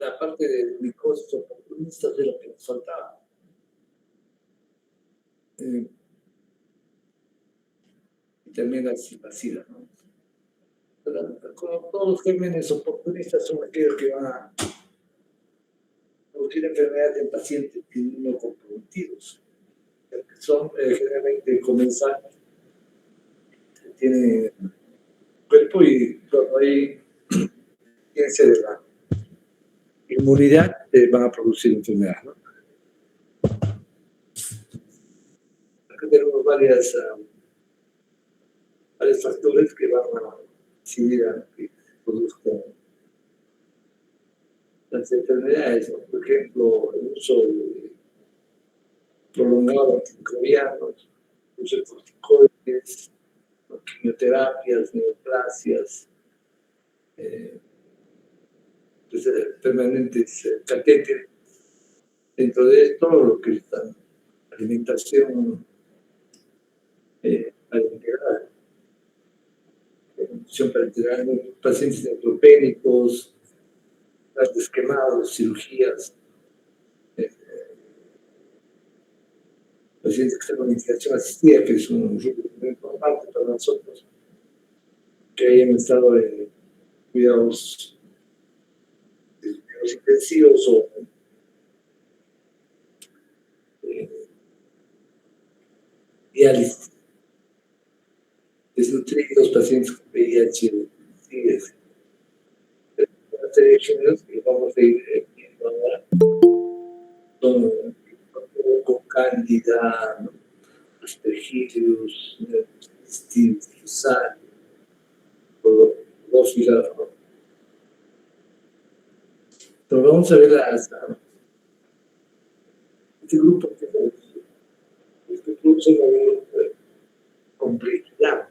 la parte de micosis oportunistas de lo que nos faltaba. Y también la SIDA, ¿no? Como todos los gérmenes oportunistas son aquellos que van a producir enfermedades en pacientes inmunocomprometidos, que son generalmente comensales, que tienen cuerpo y cuando hay ciencia de la inmunidad van a producir enfermedades, ¿no? Acá tenemos varios factores que van a incidir a que produzcan las enfermedades, ¿no? Por ejemplo, el uso prolongado de antimicrobianos, el uso de corticoides, quimioterapias, neoplasias, permanentes catéteres. Dentro de esto, lo que es la alimentación parenteral, pacientes neutropénicos, gases quemados, cirugías, pacientes que están con ventilación asistida, que es un rubro muy importante para nosotros, que hayan estado en cuidados intensivos o diálisis, desnutridos, pacientes con VIH, una serie de géneros que vamos a ir viendo ahora, son con Cándida, ¿no? Aspergillus, Fusarium, Drosophila, ¿no? Entonces vamos a ver este grupo que produce mayor complejidad.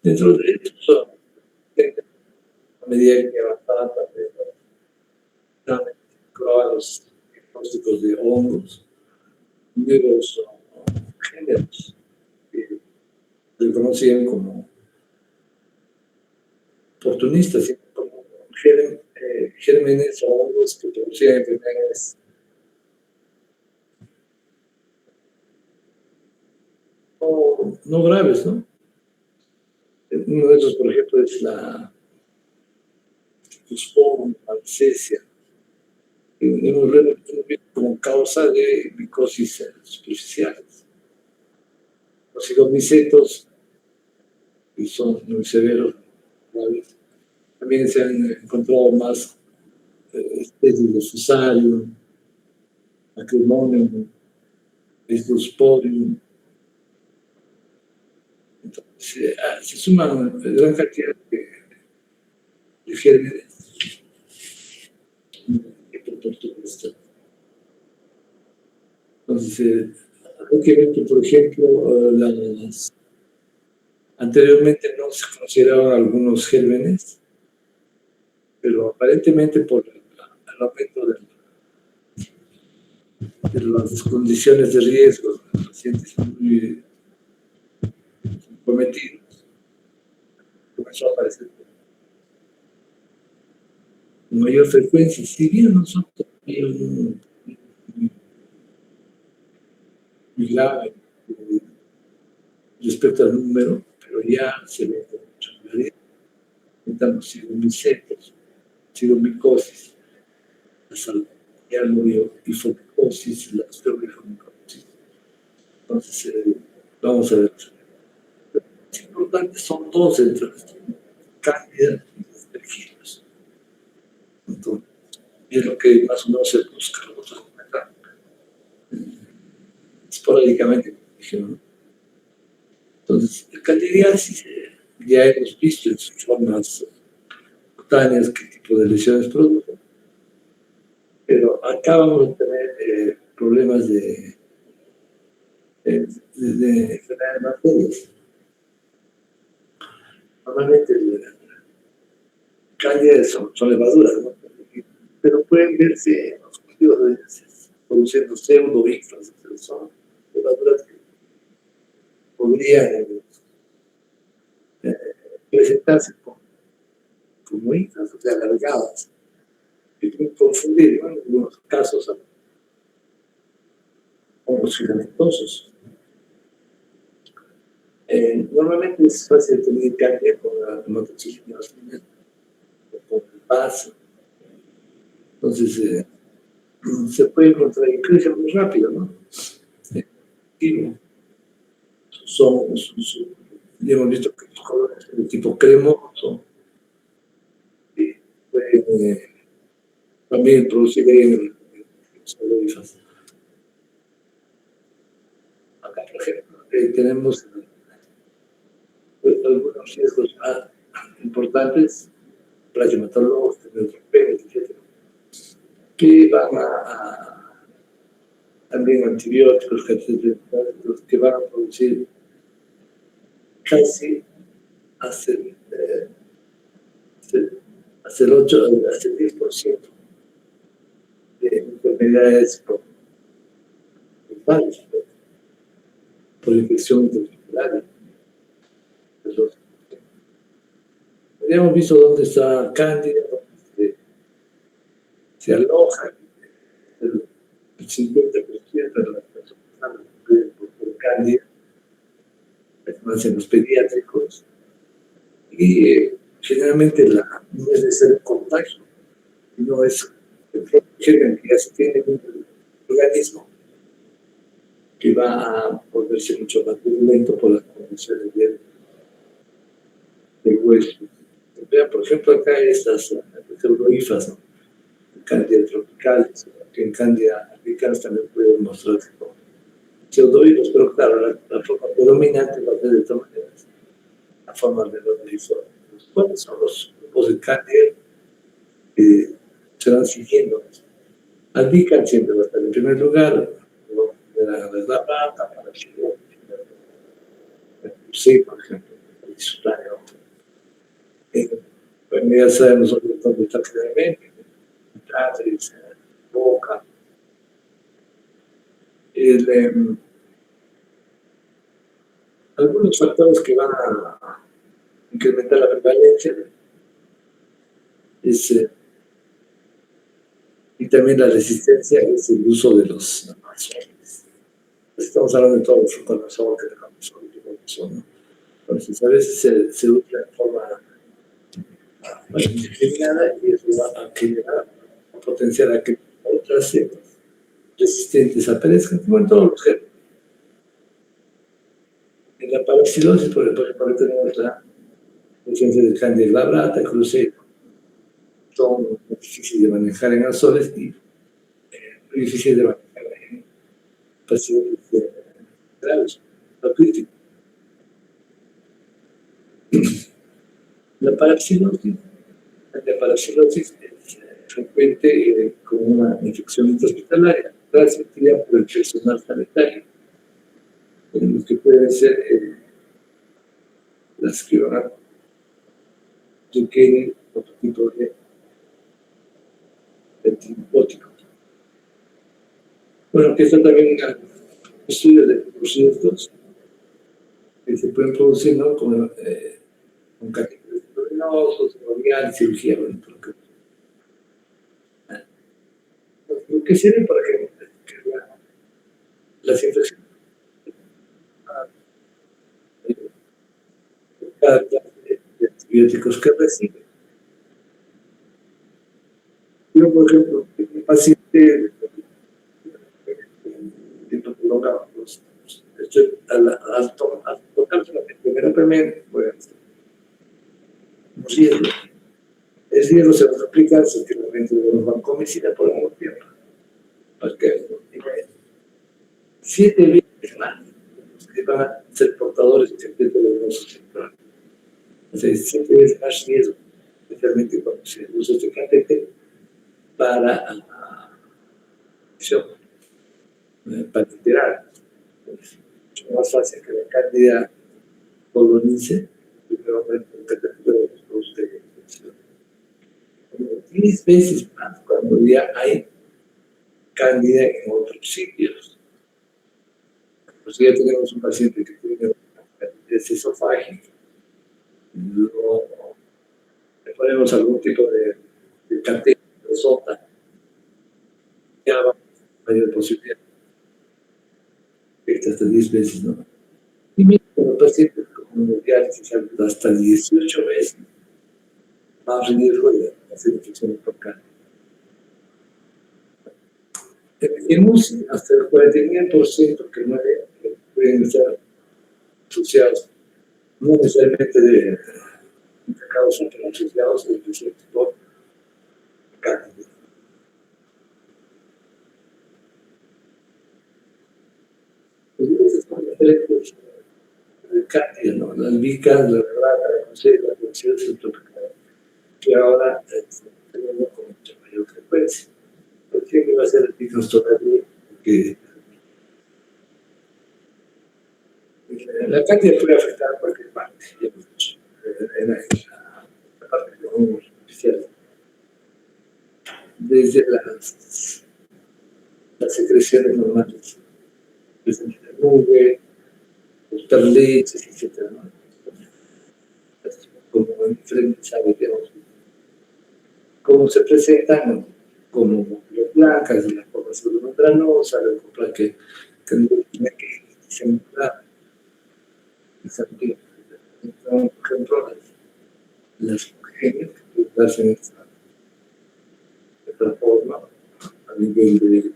Dentro de esto, a medida que avanzaban también los diagnósticos de hongos, nuevos géneros que se conocían como oportunistas, sino como gérmenes o hongos que producían enfermedades no graves, ¿no? Uno de esos, por ejemplo, es la Fusarium alcesia, hemos visto como causa de micosis superficiales. Los cigomicetos, que son muy severos, graves. También se han encontrado más especies de Fusarium, Acremonium, Ascosporium. Entonces, se suman gran cantidad de gérmenes. Entonces, hay que ver que, por ejemplo, anteriormente no se consideraban algunos gérmenes, pero aparentemente por el aumento de las condiciones de riesgo de los pacientes muy comprometidos, comenzó a aparecer con mayor frecuencia. Si bien nosotros muy grave respecto al número, pero ya se ve con mucha claridad. Estamos cigomicetos, cigomicosis, la salmonelloifomicosis, la aspergillomicosis. Entonces, vamos a ver. Lo importante son dos entre estos, Cándida y Aspergillus. Entonces, es lo que más o menos se busca, lo documentar. Esporádicamente, dijeron. Entonces, la candidiasis ya hemos visto en sus formas cutáneas qué tipo de lesiones produce, pero acá vamos a tener problemas de enfermedades más serias. Normalmente cándida son levaduras, ¿no? Pero pueden verse en los cultivos de produciendo pseudobictas, son levaduras que podrían presentarse con como hijas, o sea, alargadas. Y pueden confundir, ¿no? En algunos casos con los filamentosos. Normalmente es fácil tener cáncer con la hematoxilina o con el vaso. Entonces, se puede encontrar y crece muy rápido, ¿no? Ya hemos visto que los colores de tipo cremoso pueden también producir celulitis. Acá, por ejemplo, tenemos algunos riesgos importantes, plasmatólogos, neutrópenos, etc., que van también antibióticos, que van a producir casi hasta el 10% de enfermedades por infección intestinal. Ya hemos visto dónde está Cándida, donde se aloja el 50% de las personas por Cándida, además en los pediátricos, y generalmente no es de ser contagio, no es el germen que ya se tiene en el organismo, que va a volverse mucho más virulento por las condiciones del hueso. Vean, por ejemplo, acá estas pseudohifas, ¿no? Cándida tropicales, que en Cándida africanas también pueden mostrarse como pseudohifos, pero claro, la forma predominante va a ser de todas maneras la forma de los hifos. ¿Cuáles son los grupos de Cándida que se van siguiendo? Albican siempre va a estar en primer lugar, la rata, para sí, por ejemplo, el disfrutado. Pues ya sabemos dónde está claramente, Cáceres, Boca. Algunos factores que van a incrementar la prevalencia y también la resistencia es el uso de los amazones. Estamos hablando de todos los frutos que tenemos hoy, ¿no? Entonces, a veces se usa de forma indiscriminada y eso va a generar, a potenciar a que otras cepas resistentes aparezcan, como en todos los genes. En la paraxilosis, por ejemplo, tenemos la presencia de Candida glabrata, crucedo. Son difíciles de manejar en azoles y difíciles de manejar en pacientes graves, no críticos. La paraxilosis es frecuente con una infección intrahospitalaria, transmitida por el personal sanitario, en los que pueden ser las que van a requieren otro tipo de antibióticos. Bueno, que está también estudios de los riesgos que se pueden producir, ¿no? Con catéteres endovenosos, hemorroides, cirugía, bueno, lo que sirve para que las infecciones cada clase de antibióticos que reciben. Yo, por ejemplo, un paciente tiempo prolongado, al tocarse la primera pues, riesgo. El riesgo se va a aplicar si que la mente de los vancomicida por algún tiempo. Porque 7 veces más que van a ser portadores de secreto venenoso central. O sea, 7 veces más riesgo, especialmente cuando se usa este catéter para literar. Es mucho más fácil que la cándida colonice, pero el catéter produce infección. 10 veces más cuando ya hay cándida en otros sitios. Pues ya tenemos un paciente que tiene cándida esofágica, luego le ponemos tenemos algún tipo de cantidad de sota, ya va a mayor posibilidad, hasta 10 veces, ¿no? Y mira, los pacientes con diálisis hasta 18 veces más riesgo de hacer infecciones por cáncer. En UCI, hasta el 49% que muere pueden estar asociados, no necesariamente de causa, pero asociados a infecciones por cáncer. Pues esas son las diferentes de cáncer, ¿no? Las vicas, la rata, la crucera, la crucera subtropical, que ahora están teniendo con mucha mayor frecuencia. ¿Por qué va a ser el microstomía? Porque la cantidad puede afectar a cualquier parte, ya hemos dicho, en la parte artificial. Desde las secreciones normales, desde la nube, los perleches, etc., ¿no? Como en diferentes áreas, digamos, cómo se presentan como las blancas, la formación membranosa, la copla que no tiene que simular. Por ejemplo, las genias que pueden darse en esta forma a nivel de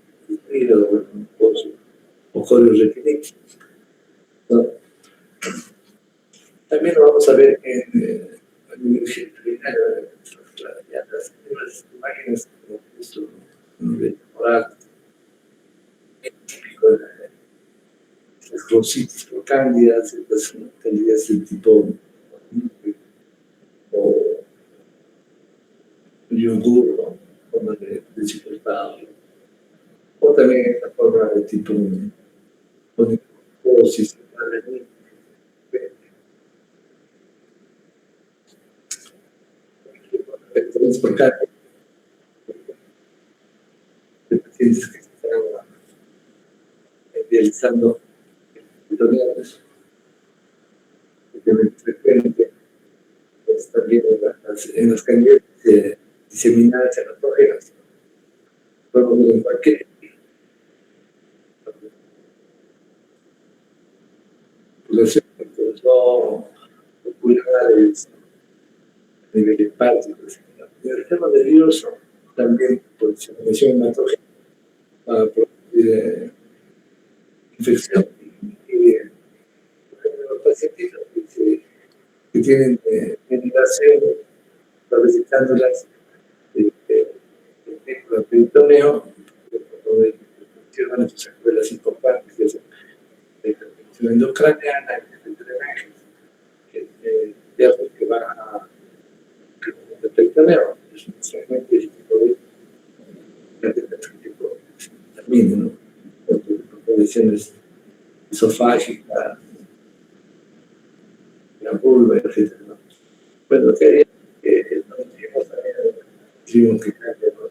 hígado o coriorretinite. ¿No? También lo vamos a ver en a nivel veterinario, las imágenes como esto, a nivel oral, típico de las clositis por cándidas, las cándidas del tipo o yogur, ¿no? Forma de desinfectado, o también la forma de tipo onicosis, por cáncer de pacientes que están realizando peritoneales, obviamente frecuente, pues también en las cándidas diseminadas en autógenas. Podemos ver en cualquier población, pues no populares, a nivel hepático. En el tema del virus, también por diseminación hematógena, para producir infección. Y los pacientes que tienen ventilación, visitándolas, el peritoneo, donde tienen sus secuelas importantes, que es la infección endocraniana, el drenaje, que va a el peritoneo, es necesariamente ese tipo de también, ¿no? Lesiones esofágicas, la vulva, etc., ¿no? Pues lo que haría que no tuvimos también que cambia, ¿no?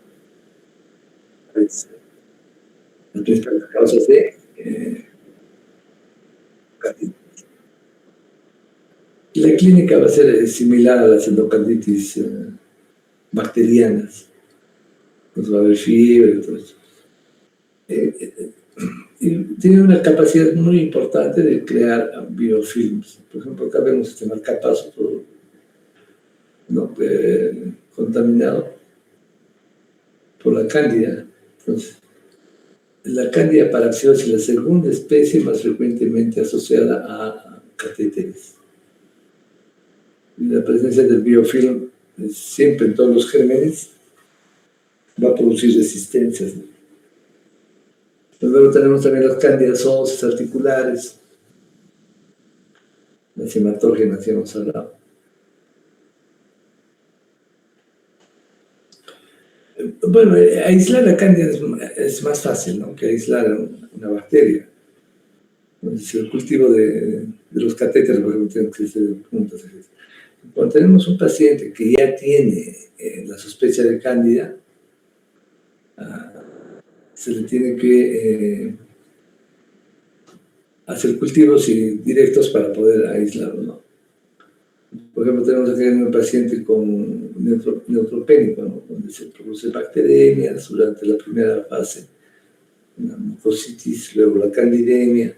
Pues, las principales causas de endocarditis. La clínica va a ser similar a las endocarditis bacterianas. Pues va a haber fiebre, todo eso. Y tiene una capacidad muy importante de crear biofilms. Por ejemplo, acá vemos este marcapaso todo, ¿no? Contaminado por la cándida. Entonces, la cándida parapsiosis es la segunda especie más frecuentemente asociada a catéteres. Y la presencia del biofilm siempre en todos los gérmenes va a producir resistencias, ¿no? Luego tenemos también las cándidas óseas articulares, las hematógenas, ya hemos hablado. Bueno, aislar la cándida es más fácil, ¿no?, que aislar una bacteria. Entonces, el cultivo de los catéteres, por ejemplo, tenemos que hacer puntos. Cuando tenemos un paciente que ya tiene la sospecha de cándida, se le tiene que hacer cultivos directos para poder aislarlo, ¿no? Por ejemplo, tenemos aquí un paciente con neutropénico, ¿no? Donde se produce bacteremias durante la primera fase, una mucositis, luego la candidemia,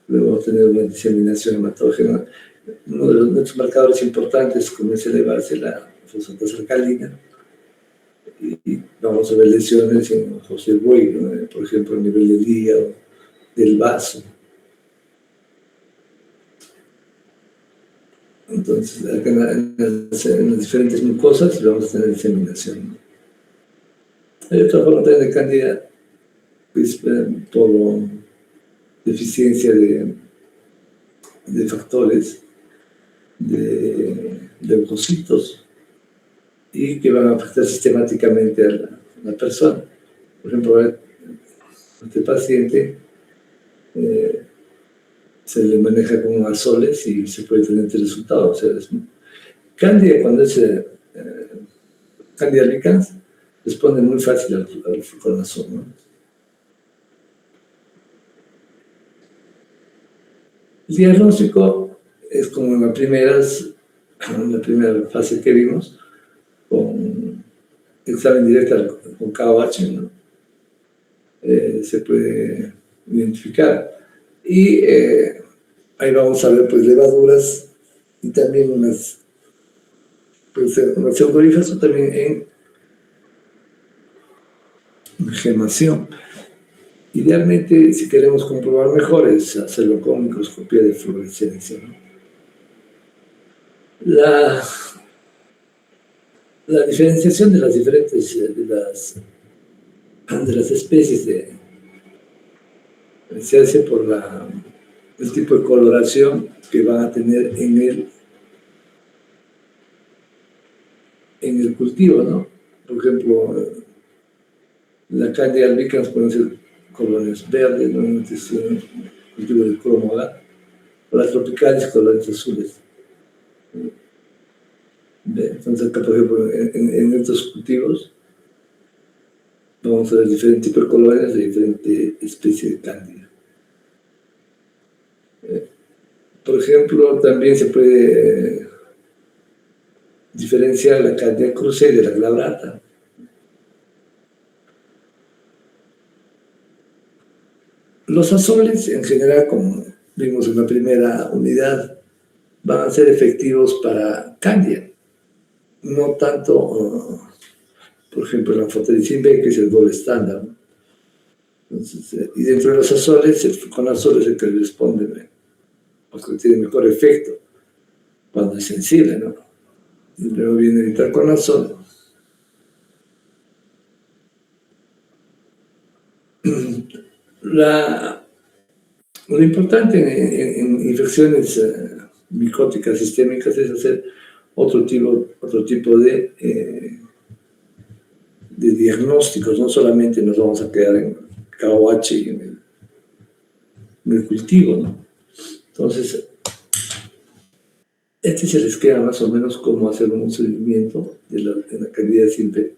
luego vamos a tener una diseminación hematógena. Uno de nuestros marcadores importantes comienza a elevarse la fosfatasa alcalina y vamos a ver lesiones en ojos del buey, ¿no? Por ejemplo, a nivel del hígado, del vaso. Entonces, acá en las diferentes mucosas vamos a tener diseminación, ¿no? Hay otra forma también de candida, pues, por deficiencia de factores, de leucocitos, y que van a afectar sistemáticamente a la persona. Por ejemplo, a este paciente se le maneja con azoles y se puede tener este resultado. O sea, Candida, cuando es Candida albicans, responde muy fácil al fluconazol, ¿no? El diagnóstico es como en la primera fase que vimos, con examen directo con KOH, ¿no? Se puede identificar. Y ahí vamos a ver pues levaduras y también unas pseudohifas o también en gemación. Idealmente, si queremos comprobar mejor, es hacerlo con microscopía de fluorescencia, ¿no? La diferenciación de las diferentes de las especies se hace por el tipo de coloración que van a tener en el cultivo, ¿no? Por ejemplo, la Candida albicans pueden ser colores verdes, normalmente es un cultivo de cromo, ¿verdad? O las tropicales, colores azules. Entonces, acá, por ejemplo, en estos cultivos, vamos a ver diferentes tipos de colores de diferentes especies de cándida. Por ejemplo, también se puede diferenciar la cándida cruce de la glabrata. Los azoles, en general, como vimos en la primera unidad, van a ser efectivos para cándida, no tanto, por ejemplo, la anfotericin B, que es el gol estándar, ¿no? Entonces, y dentro de los azoles, el fluconazol es el que responde, porque tiene mejor efecto cuando es sensible, ¿no? Y luego viene el itraconazol. Lo importante en infecciones micóticas sistémicas es hacer otro tipo de diagnósticos, no solamente nos vamos a quedar en KOH y en el cultivo, ¿no? Entonces, este se les queda más o menos cómo hacer un seguimiento de la candida simple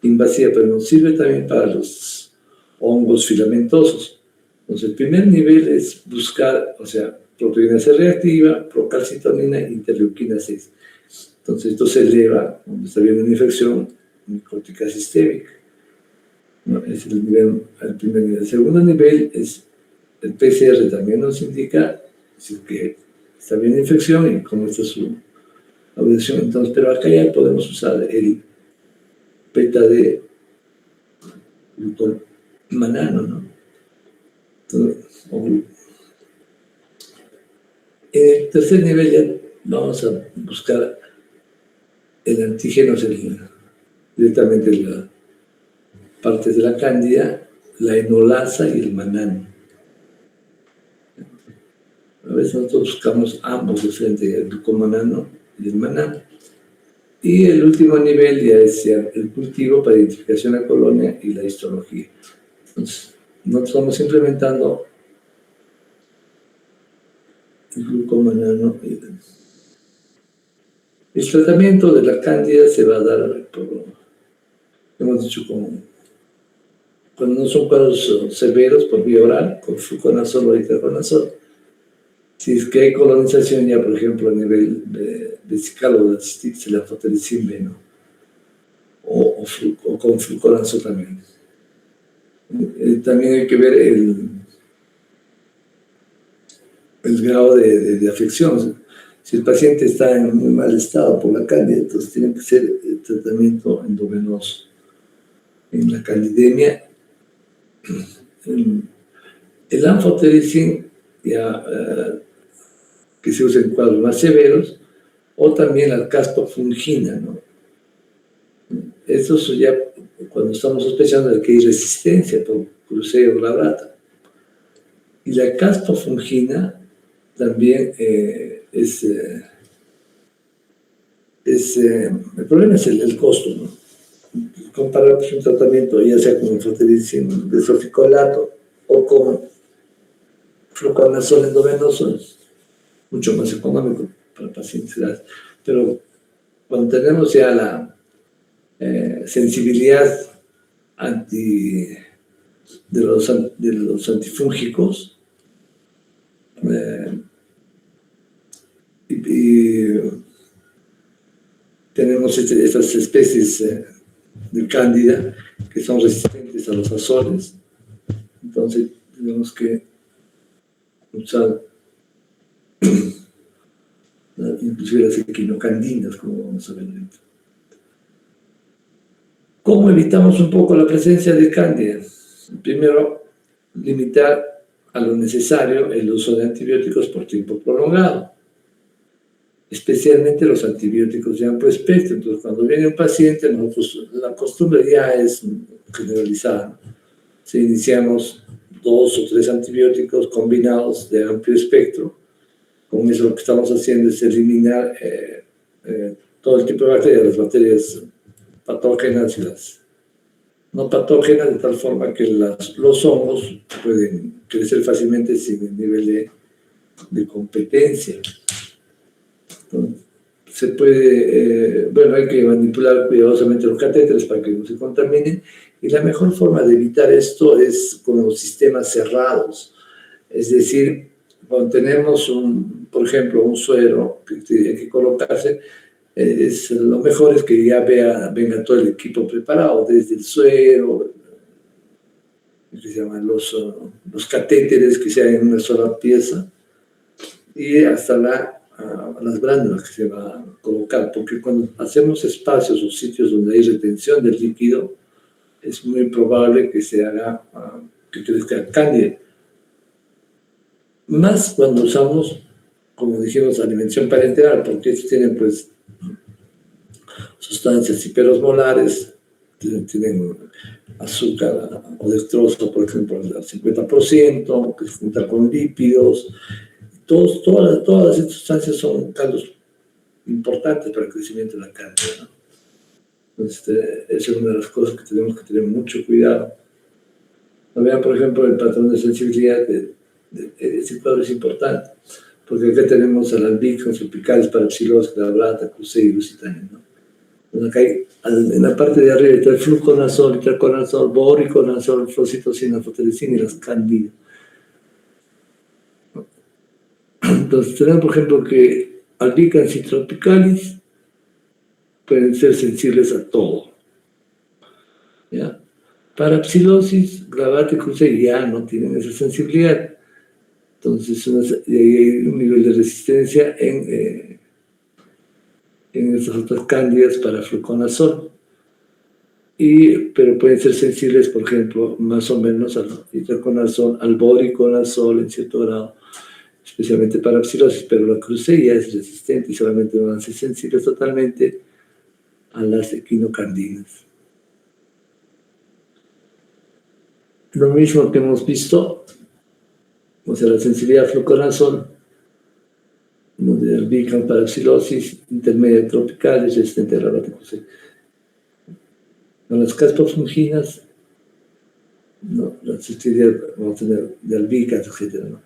invasiva, pero nos sirve también para los hongos filamentosos. Entonces, el primer nivel es buscar, o sea, proteína C reactiva, procalcitonina e interleuquina 6. Entonces, esto se eleva cuando está habiendo una infección micótica sistémica, ¿no? Es el primer nivel. El segundo nivel es el PCR, también nos indica que está bien la infección y cómo está su evolución. Entonces, pero acá ya podemos usar el beta de glucomanano, ¿no? Entonces, en el tercer nivel ya vamos a buscar el antígeno, directamente las partes de la cándida, la enolasa y el manano. A veces nosotros buscamos ambos, el glucomanano y el manano. Y el último nivel ya es el cultivo para identificación de la colonia y la histología. Entonces, nosotros estamos implementando el glucomanano. El tratamiento de la cándida se va a dar hemos dicho, cuando no son cuadros severos, por vía oral, con fluconazol o itraconazol. Si es que hay colonización ya, por ejemplo, a nivel vesical o de cistitis, la anfotericin B, ¿no? O con fluconazol también. También hay que ver el grado de afección. Si el paciente está en muy mal estado por la cándida, entonces tiene que ser el tratamiento endovenoso. En la candidemia, el anfotericin ya que se usa en cuadros más severos, o también la caspofungina, ¿no? Eso ya cuando estamos sospechando de que hay resistencia por cruceo glabrata. Y la caspofungina también el problema es el costo, ¿no? Comparar un tratamiento ya sea con anfotericin desoficolato o con fluconazol endovenoso es mucho más económico para pacientes graves. Pero cuando tenemos ya la sensibilidad de los antifúngicos y tenemos estas especies de cándida que son resistentes a los azoles, entonces tenemos que usar inclusive las equinocandinas, como vamos a ver ahorita. ¿Cómo evitamos un poco la presencia de cándida? Primero, limitar a lo necesario el uso de antibióticos por tiempo prolongado, especialmente los antibióticos de amplio espectro. Entonces, cuando viene un paciente, nosotros, la costumbre ya es generalizada. Si iniciamos 2 o 3 antibióticos combinados de amplio espectro, con eso lo que estamos haciendo es eliminar todo el tipo de bacterias, las bacterias patógenas y las no patógenas, de tal forma que los hongos pueden crecer fácilmente sin el nivel de competencia. Entonces, se puede, bueno, hay que manipular cuidadosamente los catéteres para que no se contaminen, y la mejor forma de evitar esto es con los sistemas cerrados. Es decir, cuando tenemos, por ejemplo, un suero que tiene que colocarse, lo mejor es que ya venga todo el equipo preparado, desde el suero, que se llaman los catéteres que sean en una sola pieza, y hasta las glándulas que se va a colocar, porque cuando hacemos espacios o sitios donde hay retención del líquido, es muy probable que se haga, que crezca cándida. Más cuando usamos, como dijimos, alimentación parenteral, porque estos tienen pues sustancias hiperosmolares, tienen azúcar o dextrosa, por ejemplo, al 50%, que se junta con lípidos. Todas estas sustancias son caldos importantes para el crecimiento de la cándida, ¿no? Entonces, esa es una de las cosas que tenemos que tener mucho cuidado. Vean, por ejemplo, el patrón de sensibilidad ese cuadro es importante, porque acá tenemos albicans tropicales, parapsilosis, glabrata, crucea y lusitania, ¿no? Entonces acá en la parte de arriba está el fluconazol, itraconazol, boriconazol, flocitocina, fotericina y las candidas. Entonces tenemos, por ejemplo, que albicans y tropicalis pueden ser sensibles a todo, ¿ya? Parapsilosis, glabrata y crucea ya no tienen esa sensibilidad. Entonces hay un nivel de resistencia en estas otras cándidas para fluconazol, pero pueden ser sensibles, por ejemplo, más o menos al itraconazol, al boriconazol en cierto grado, especialmente para psilosis, pero la crucea es resistente y solamente no hace sensibles totalmente a las equinocandinas. Lo mismo que hemos visto, o sea, la sensibilidad a fluconazol, de albicans, parapsilosis, intermedia tropical, resistente a la crucea. Con las caspafunginas, no, la sensibilidad vamos a tener de albicans, etc., ¿no?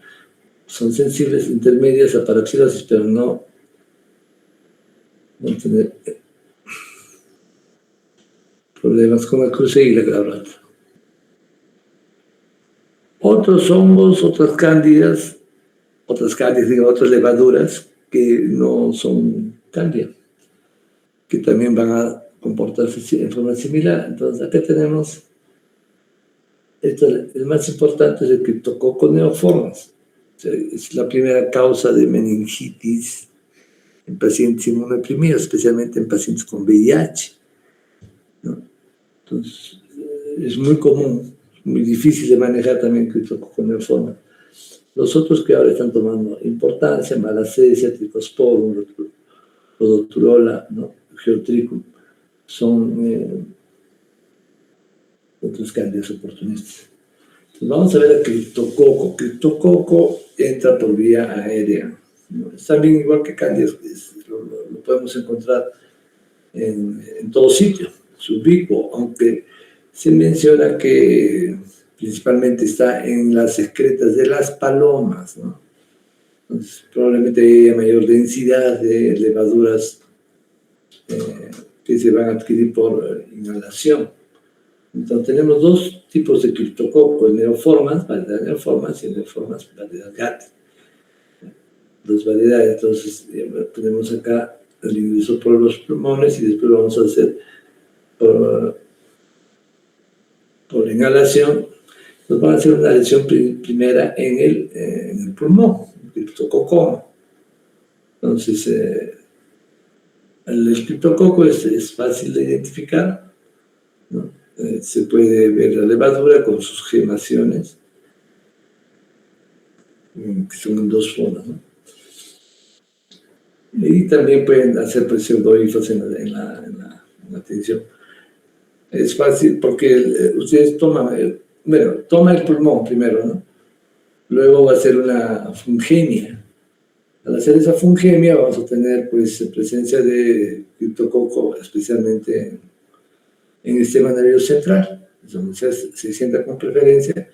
Son sensibles intermedias a parapsilosis, pero no van a tener problemas con la crucea y la glabrata. Otros hongos, otras cándidas, otras candias, digo, otras levaduras que no son candia, que también van a comportarse en forma similar. Entonces, acá tenemos, el más importante es el Cryptococcus neoformans. O sea, es la primera causa de meningitis en pacientes inmunodeprimidos, especialmente en pacientes con VIH, ¿no? Entonces, es muy común, muy difícil de manejar también Cryptococcus neoformans. Los otros que ahora están tomando importancia, Malassezia, Trichosporum, Rhodoturola, ¿no? Geotrichum, son otros candidas oportunistas. Entonces, vamos a ver el criptococo. Criptococo entra por vía aérea, ¿no? Es también igual que candidas, lo podemos encontrar en todo sitio, subicuo, aunque se menciona que principalmente está en las excretas de las palomas, ¿no? Entonces, probablemente haya mayor densidad de levaduras que se van a adquirir por inhalación. Entonces, tenemos dos tipos de criptococo, el neoformans, variedad neoformans, y el neoformans, variedad Gatti. Dos variedades. Entonces, tenemos acá el ingreso por los pulmones y después vamos a hacer por inhalación. Nos van a hacer una lesión primera en el pulmón, el criptococoma. Entonces, el criptococo es fácil de identificar, ¿no? Se puede ver la levadura con sus gemaciones, que son en dos formas, ¿no? Y también pueden hacer pseudohifos en la atención. Es fácil porque ustedes toma el pulmón primero, ¿no? Luego va a hacer una fungemia. Al hacer esa fungemia vamos a tener pues presencia de criptococo, especialmente en el sistema nervioso central, donde se sienta con preferencia,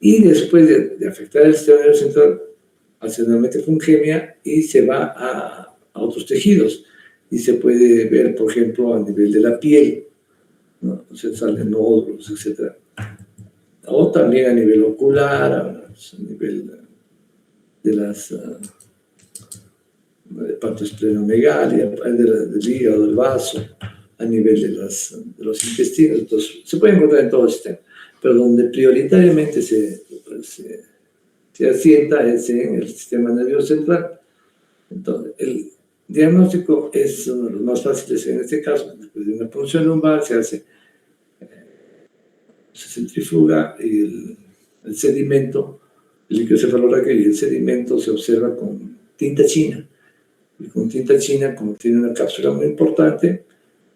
y después de afectar el sistema nervioso central, hace nuevamente fungemia y se va a otros tejidos, y se puede ver, por ejemplo, a nivel de la piel, ¿no? Se salen nódulos, etc. O también a nivel ocular, a nivel de las partes esplenomegalia, del hígado, del vaso, a nivel de los intestinos. Entonces, se puede encontrar en todo el sistema, pero donde prioritariamente se asienta es en el sistema nervioso central. Entonces, el diagnóstico es uno de los más fáciles en este caso. Después de una punción lumbar se centrifuga y el sedimento, el líquido cefalorraquídeo y el sedimento se observa con tinta china. Y con tinta china, como tiene una cápsula muy importante,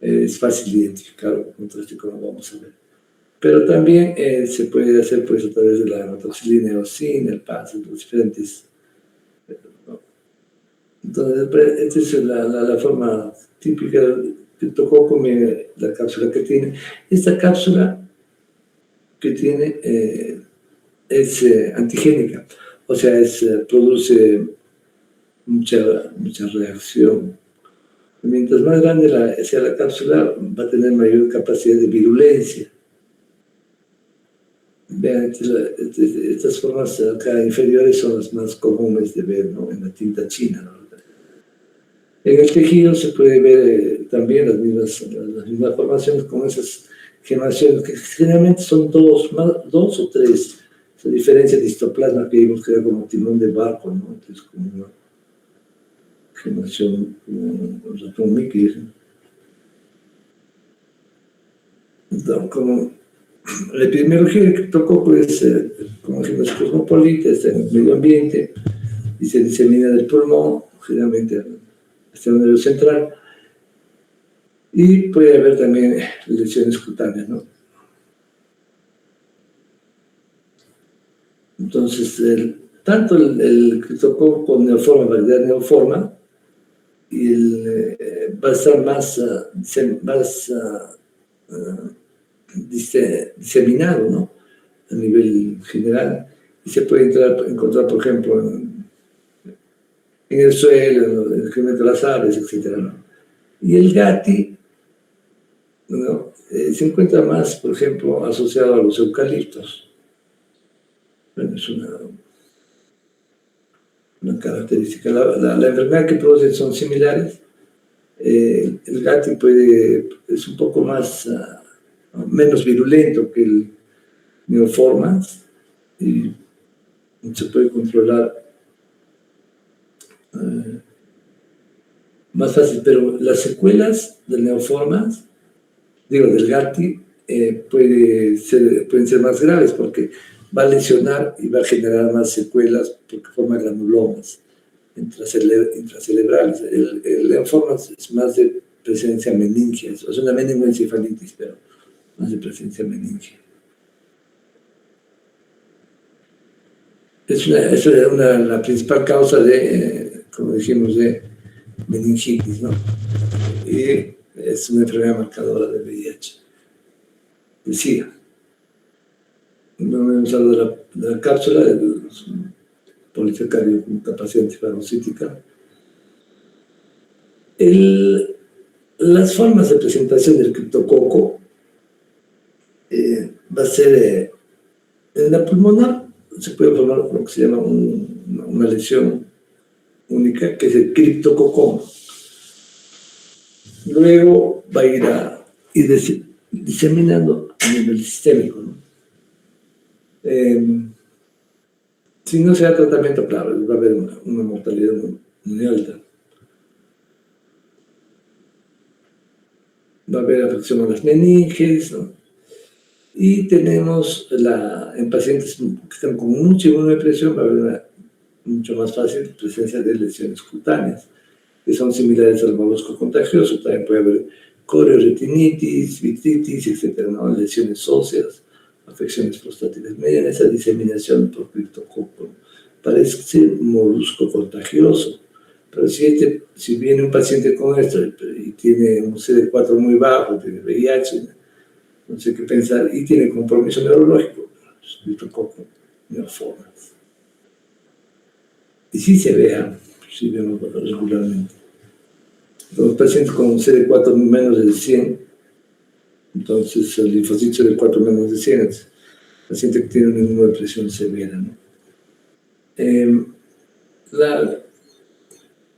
es fácil de identificar el contraste, como vamos a ver. Pero también se puede hacer pues, a través de la hematoxilina eosina, el PAS, los diferentes. ¿No? Entonces, esta es la forma típica del criptococo, la cápsula que tiene. Esta cápsula que tiene es antigénica, o sea, produce mucha reacción. Mientras más grande sea la cápsula, va a tener mayor capacidad de virulencia. Vean, estas formas acá inferiores son las más comunes de ver, ¿no? En la tinta china, ¿no? En el tejido se puede ver también las mismas formaciones con esas gemaciones, que generalmente son dos o tres. Esa diferencia de histoplasma que vimos que era como timón de barco, ¿no? Es como una gemación, un ratón Mickey. Entonces, como la epidemiología del criptococo es, como dijimos, cosmopolita, está en el medio ambiente y se disemina del pulmón, generalmente al sistema nervioso central, y puede haber también lesiones cutáneas, ¿no? Entonces, tanto el criptococo neoforma, variedad neoforma, y va a estar más diseminado, ¿no? A nivel general, y se puede encontrar, por ejemplo, en el suelo, en el excremento de las aves, etc., ¿no? Y el Gatti, ¿no? Se encuentra más, por ejemplo, asociado a los eucaliptos. Bueno, es una característica. La enfermedad que producen son similares. El GATI es un poco menos virulento que el Neoformas y se puede controlar más fácil, pero las secuelas del Neoformas, del GATI, pueden ser más graves porque va a lesionar y va a generar más secuelas porque forma granulomas intracerebrales. El Neoformas es más de presencia meningia, es una meningoencefalitis, pero más de presencia meningia. Es la principal causa de, como dijimos, de meningitis, ¿no? Y es una enfermedad marcadora de VIH. Decía, no hemos hablado de la cápsula, del polisacario con capacidad antifagocítica. Las formas de presentación del criptococo va a ser en la pulmonar, se puede formar lo que se llama una lesión única, que es el criptococoma. Luego va a ir diseminando a nivel sistémico, ¿no? Si no se da tratamiento, claro, va a haber una mortalidad muy alta. Va a haber afección a las meninges, ¿no? Y tenemos en pacientes que están con mucha inmunodepresión, va a haber mucho más fácil presencia de lesiones cutáneas, que son similares al molusco contagioso. También puede haber corioretinitis, vitritis, etcétera, ¿no? Lesiones óseas, afecciones prostáticas. Mediante esa diseminación por criptococo, parece ser molusco contagioso. Pero si viene un paciente con esto y tiene un CD4 muy bajo, tiene VIH, no sé qué pensar, y tiene compromiso neurológico, criptococo, Neoformas. Y sí se vea, sí vemos regularmente. Los pacientes con CD4 menos de 100, entonces el linfocito CD4 menos de 100, es paciente que tiene una inmunodepresión severa, ¿no?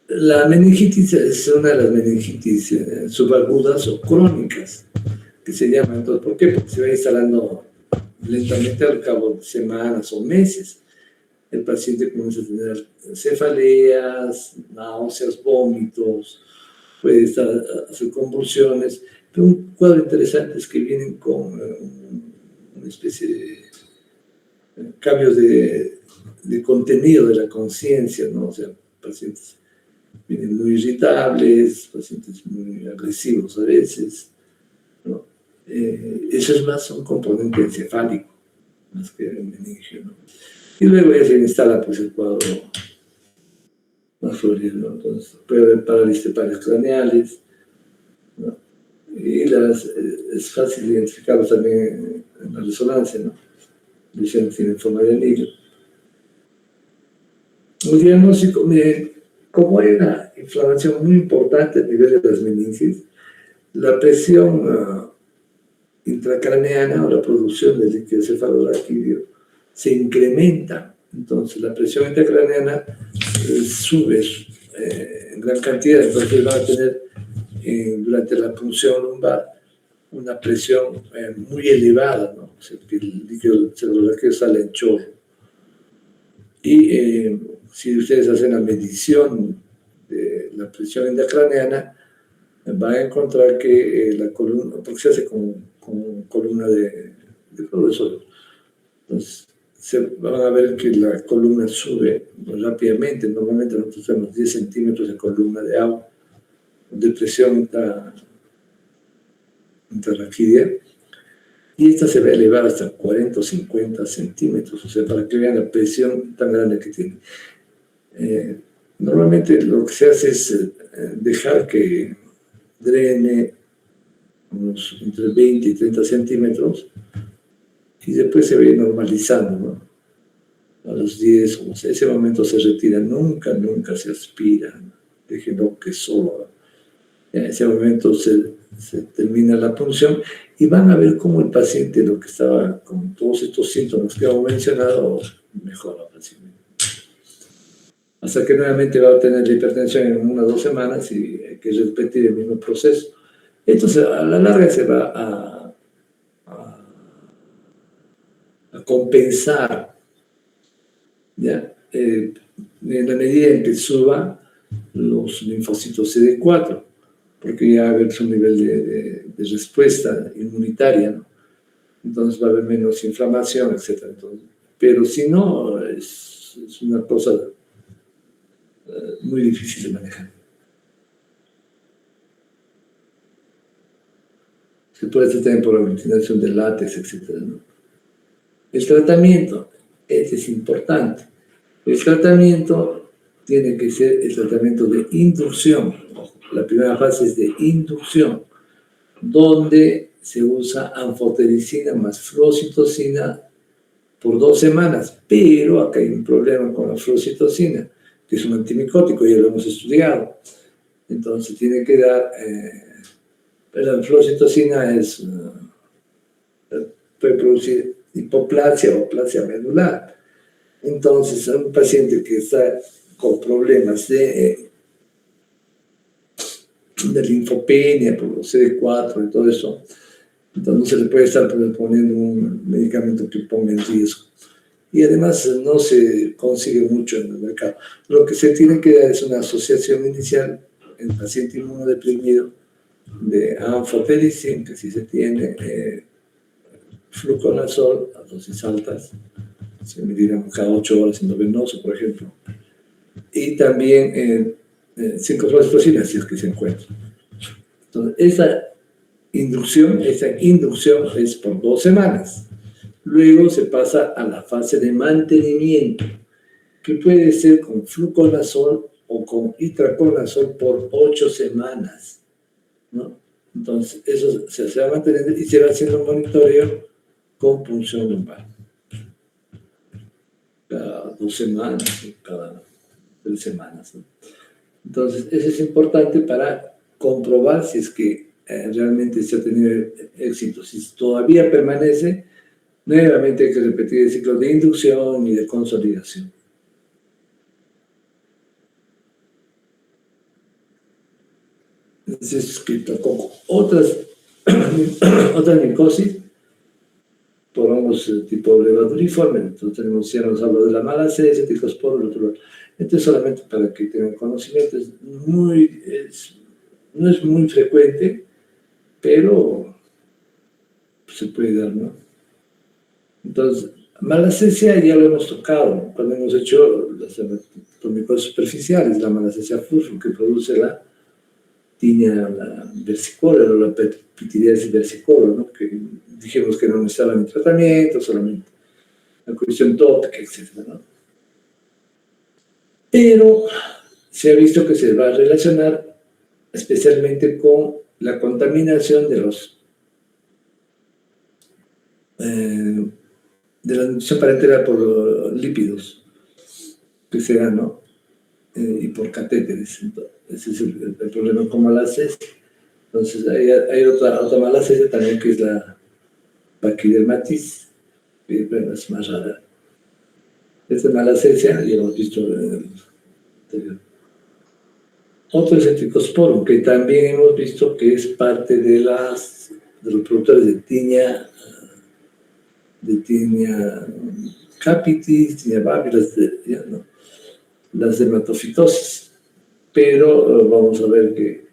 La meningitis es una de las meningitis subagudas o crónicas, que se llama. Entonces, ¿por qué? Porque se va instalando lentamente al cabo de semanas o meses. El paciente comienza a tener cefaleas, náuseas, vómitos, puede hacer convulsiones, pero un cuadro interesante es que vienen con una especie de cambios de contenido de la conciencia, ¿no? O sea, pacientes vienen muy irritables, pacientes muy agresivos a veces, ¿no? Eso es más un componente encefálico, más que meningio, ¿no? Y luego ya se instala pues el cuadro más florido, ¿no? Entonces puede haber parálisis craneales, ¿no? Y es fácil identificarlos también en la resonancia, ¿no? Lesiones tienen forma de anillo. Un diagnóstico, miren, como hay una inflamación muy importante a nivel de las meninges, la presión intracraneana o la producción del líquido cefalorraquídeo se incrementa. Entonces la presión intracraneana sube en gran cantidad, entonces van a tener durante la punción lumbar una presión muy elevada, ¿no? O sea, que el líquido cefalorraquídeo sale en chorro. Y si ustedes hacen la medición de la presión intracraneana, van a encontrar que la columna, porque se hace con columna de fluorescencia, entonces van a ver que la columna sube rápidamente. Normalmente nosotros tenemos 10 centímetros de columna de agua de presión intrarraquídea, y esta se va a elevar hasta 40 o 50 centímetros, o sea, para que vean la presión tan grande que tiene. Normalmente lo que se hace es dejar que drene unos entre 20 y 30 centímetros y después se va normalizando, ¿no? A los 10 o ese momento se retira, nunca se aspira, déjenlo que solo. En ese momento se termina la punción y van a ver cómo el paciente, lo que estaba con todos estos síntomas que hemos mencionado, mejora fácilmente. hasta que nuevamente va a tener la hipertensión en 1 o 2 semanas y hay que repetir el mismo proceso. Entonces, a la larga se va a compensar, ¿ya? En la medida en que suba los linfocitos CD4, porque ya va a haber un nivel de respuesta inmunitaria, ¿no? Entonces va a haber menos inflamación, etc. Entonces, pero si no, es una cosa muy difícil de manejar. Se puede hacer también por la utilización de látex, etc., ¿no? El tratamiento, este es importante. El tratamiento tiene que ser el tratamiento de inducción. La primera fase es de inducción, donde se usa anfotericina más fluoxetosina por 2 semanas. Pero acá hay un problema con la fluoxetosina, que es un antimicótico, ya lo hemos estudiado. Entonces tiene que dar... la fluoxetosina puede producir hipoplasia o plasia medular. Entonces, a un paciente que está con problemas de linfopenia, por los CD4 y todo eso, entonces no se le puede estar poniendo un medicamento que ponga en riesgo. Y además no se consigue mucho en el mercado. Lo que se tiene que dar es una asociación inicial en el paciente inmunodeprimido de anfotericina, que sí se tiene, fluconazol a dosis altas, se medirán cada 8 horas endovenoso, por ejemplo, y también 5-fluoxetosina, si es que se encuentra. Entonces, esa inducción es por 2 semanas. Luego se pasa a la fase de mantenimiento, que puede ser con fluconazol o con itraconazol por 8 semanas, ¿no? Entonces, eso se va manteniendo y se va haciendo un monitoreo con punción lumbar. Cada 2 semanas, cada 3 semanas, ¿no? Entonces, eso es importante para comprobar si es que realmente se ha tenido éxito. Si todavía permanece, nuevamente hay que repetir el ciclo de inducción y de consolidación. Entonces, con otras micosis, por hongos tipo levaduriforme, entonces ya nos habla de la malacesia, Cercospora, el otro. Esto es solamente para que tengan conocimiento, no es muy frecuente, pero se puede dar, ¿no? Entonces, malacesia ya lo hemos tocado cuando hemos hecho las micosis superficiales, la malacesia furfur que produce la tinea versicolor o la pityriasis versicolor, ¿no? Que dijimos que no necesitaban ni tratamiento, solamente la cuestión tópica, etc., ¿no? Pero se ha visto que se va a relacionar especialmente con la contaminación de la nutrición parenteral por lípidos que se dan, ¿no? Y por catéteres. Entonces, ese es el problema con malacesia. Entonces, hay otra malacesia también, que es la paquidermatitis, que bueno, es más rara. Esta malacesia ya hemos visto en el anterior. Otro es el Cercosporum, que también hemos visto que es parte de los productores de tinea capitis, tinea babilas, ¿no? Las dermatofitosis. Pero vamos a ver que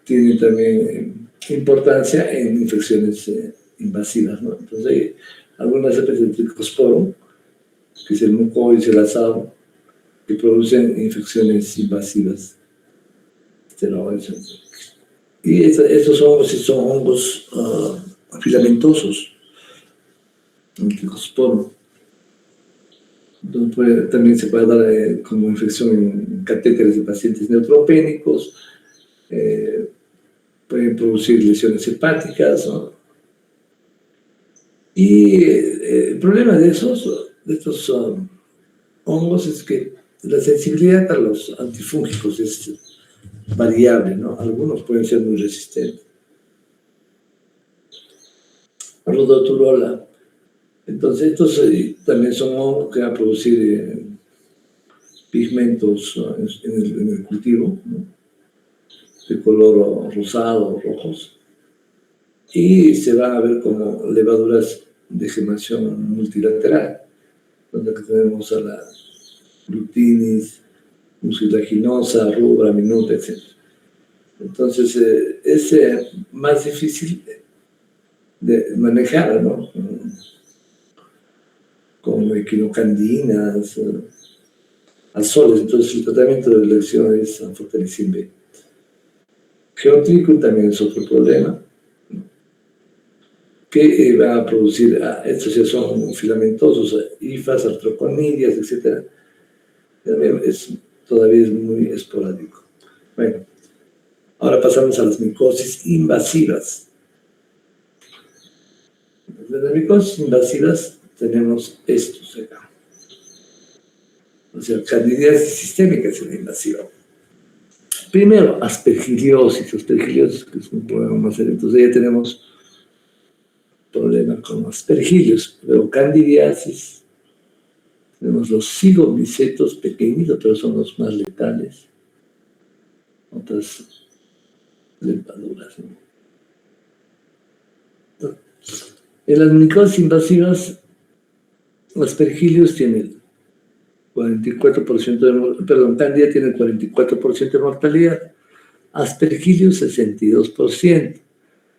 tiene también importancia en infecciones invasivas, ¿no? Entonces hay algunas especies de Cercosporum, que es el mucoides, el asado, que producen infecciones invasivas, esteroides. Y estos hongos son hongos filamentosos, el Cercosporum. Entonces también se puede dar como infección en catéteres de pacientes neutropénicos, pueden producir lesiones hepáticas, ¿no? Y el problema de estos hongos es que la sensibilidad a los antifúngicos es variable, ¿no? Algunos pueden ser muy resistentes. Rhodoturola. Entonces, estos también son hongos que van a producir pigmentos en el cultivo, ¿no? De color rosado, rojos, y se van a ver como levaduras de gemación multilateral, donde tenemos a la glutinis, mucilaginosa, rubra, minuta, etc. Entonces, es más difícil de manejar, ¿no? Con equinocandinas, azoles. Entonces, el tratamiento de elección es anfotericin B. Geotricum también es otro problema, ¿no? Que va a producir, estos ya son filamentosos, hifas, artroconidias, etc. Todavía es muy esporádico. Bueno, ahora pasamos a las micosis invasivas. De las micosis invasivas tenemos estos acá. O sea, candidiasis sistémica es la invasiva. Primero, aspergillosis, que es un problema más serio. Entonces ya tenemos problema con aspergillos. Luego, candidiasis. Tenemos los cigomicetos pequeñitos, pero son los más letales. Otras levaduras, ¿no? En las micosis invasivas, aspergillos tienen 44% Candida tiene el 44% de mortalidad, aspergillos 62%,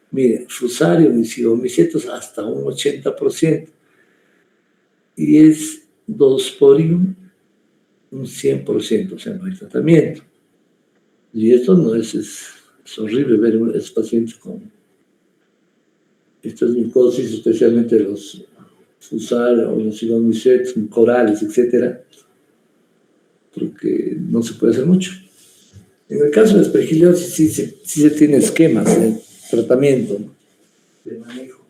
miren, Fusarium y cigomicetos hasta un 80%, y es Dosporium un 100%, o sea, no hay tratamiento. Y esto no es horrible ver a estos pacientes con estas micosis, especialmente los Fusarium o los cigomicetos, corales, etcétera, porque no se puede hacer mucho. En el caso de aspergillosis sí se tiene esquemas de tratamiento, ¿no? De manejo.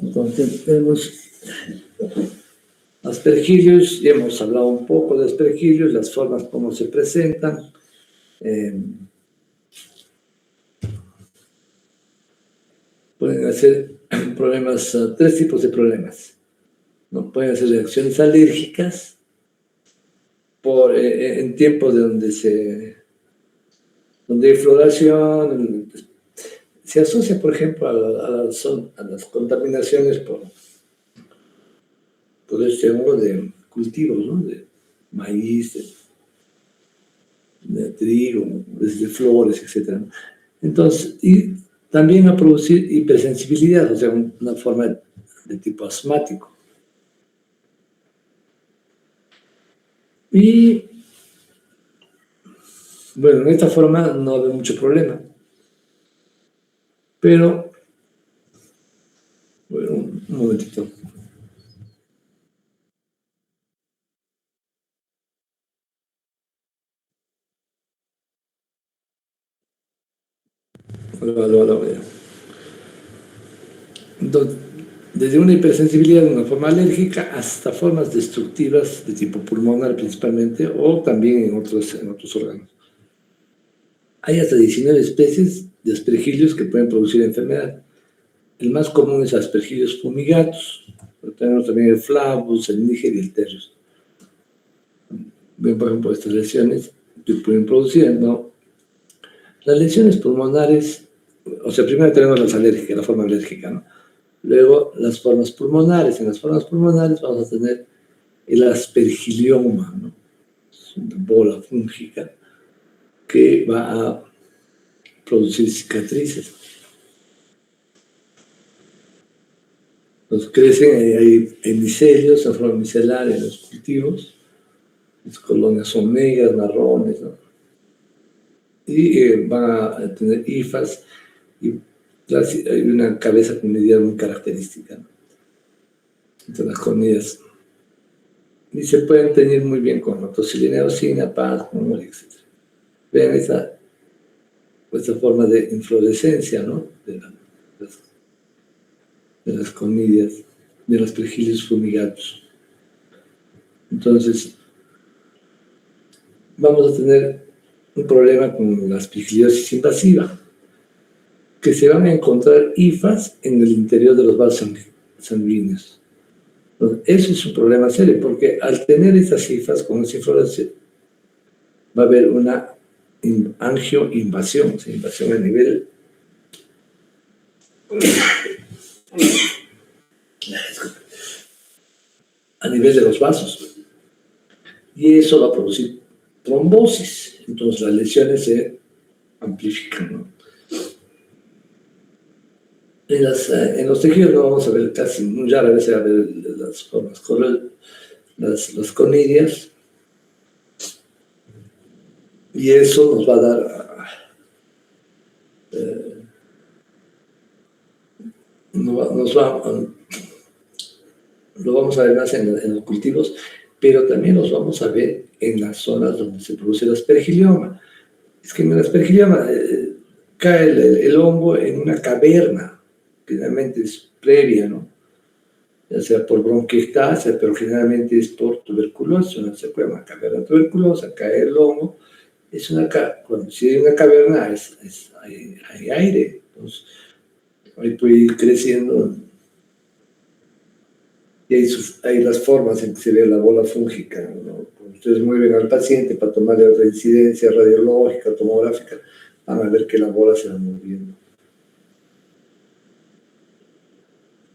Entonces tenemos aspergillos, ya hemos hablado un poco de aspergillos, las formas como se presentan. Pueden hacer problemas, tres tipos de problemas, ¿no? Pueden hacer reacciones alérgicas en tiempos de donde hay floración. Se asocia, por ejemplo, a las contaminaciones por este hongo de cultivos, ¿no? De maíz, de trigo, de flores, etc. Entonces, y también a producir hipersensibilidad, o sea, una forma de tipo asmático. Y, bueno, en esta forma no hay mucho problema. Pero, bueno, un momentito. Entonces, desde una hipersensibilidad de una forma alérgica hasta formas destructivas de tipo pulmonar principalmente, o también en otros órganos. Hay hasta 19 especies de aspergillos que pueden producir enfermedad. El más común es aspergillos fumigatus, pero tenemos también el flavus, el níger y el terrus. Ven, por ejemplo, estas lesiones que pueden producir, ¿no? Las lesiones pulmonares, o sea, primero tenemos las alérgicas, la forma alérgica, ¿no? Luego las formas pulmonares. En las formas pulmonares vamos a tener el aspergilioma, ¿no? Es una bola fúngica que va a producir cicatrices. Entonces crecen, hay micelios en forma micelar en los cultivos, las colonias son negras, marrones, ¿no? Y van a tener hifas, y hay una cabeza conidial muy característica, ¿no? Entonces las conidias, y se pueden teñir muy bien con tocilina, eosina, paz, etc. Vean esta forma de inflorescencia, ¿no? De las conidias, de los aspergillos fumigatus. Entonces, vamos a tener un problema con la aspergillosis invasiva, que se van a encontrar hifas en el interior de los vasos sanguíneos. Entonces, eso es un problema serio, porque al tener esas hifas con esa inflamación, va a haber una angioinvasión, invasión a nivel de los vasos. Y eso va a producir trombosis. Entonces las lesiones se amplifican, ¿no? En los tejidos no vamos a ver casi, muy rara vez a ver las formas, las conidias, y eso nos va a dar, lo vamos a ver más en los cultivos, pero también los vamos a ver en las zonas donde se produce el aspergilloma. Es que en el aspergilloma cae el hongo en una caverna, que generalmente es previa, ¿no? Ya sea por bronquiectasia, pero generalmente es por tuberculosis, se puede una caverna tuberculosa, cae el hongo, cuando si hay una caverna hay aire, entonces ahí puede ir creciendo, y hay las formas en que se ve la bola fúngica, ¿no? Cuando ustedes mueven al paciente para tomar la reincidencia radiológica, tomográfica, van a ver que la bola se va moviendo.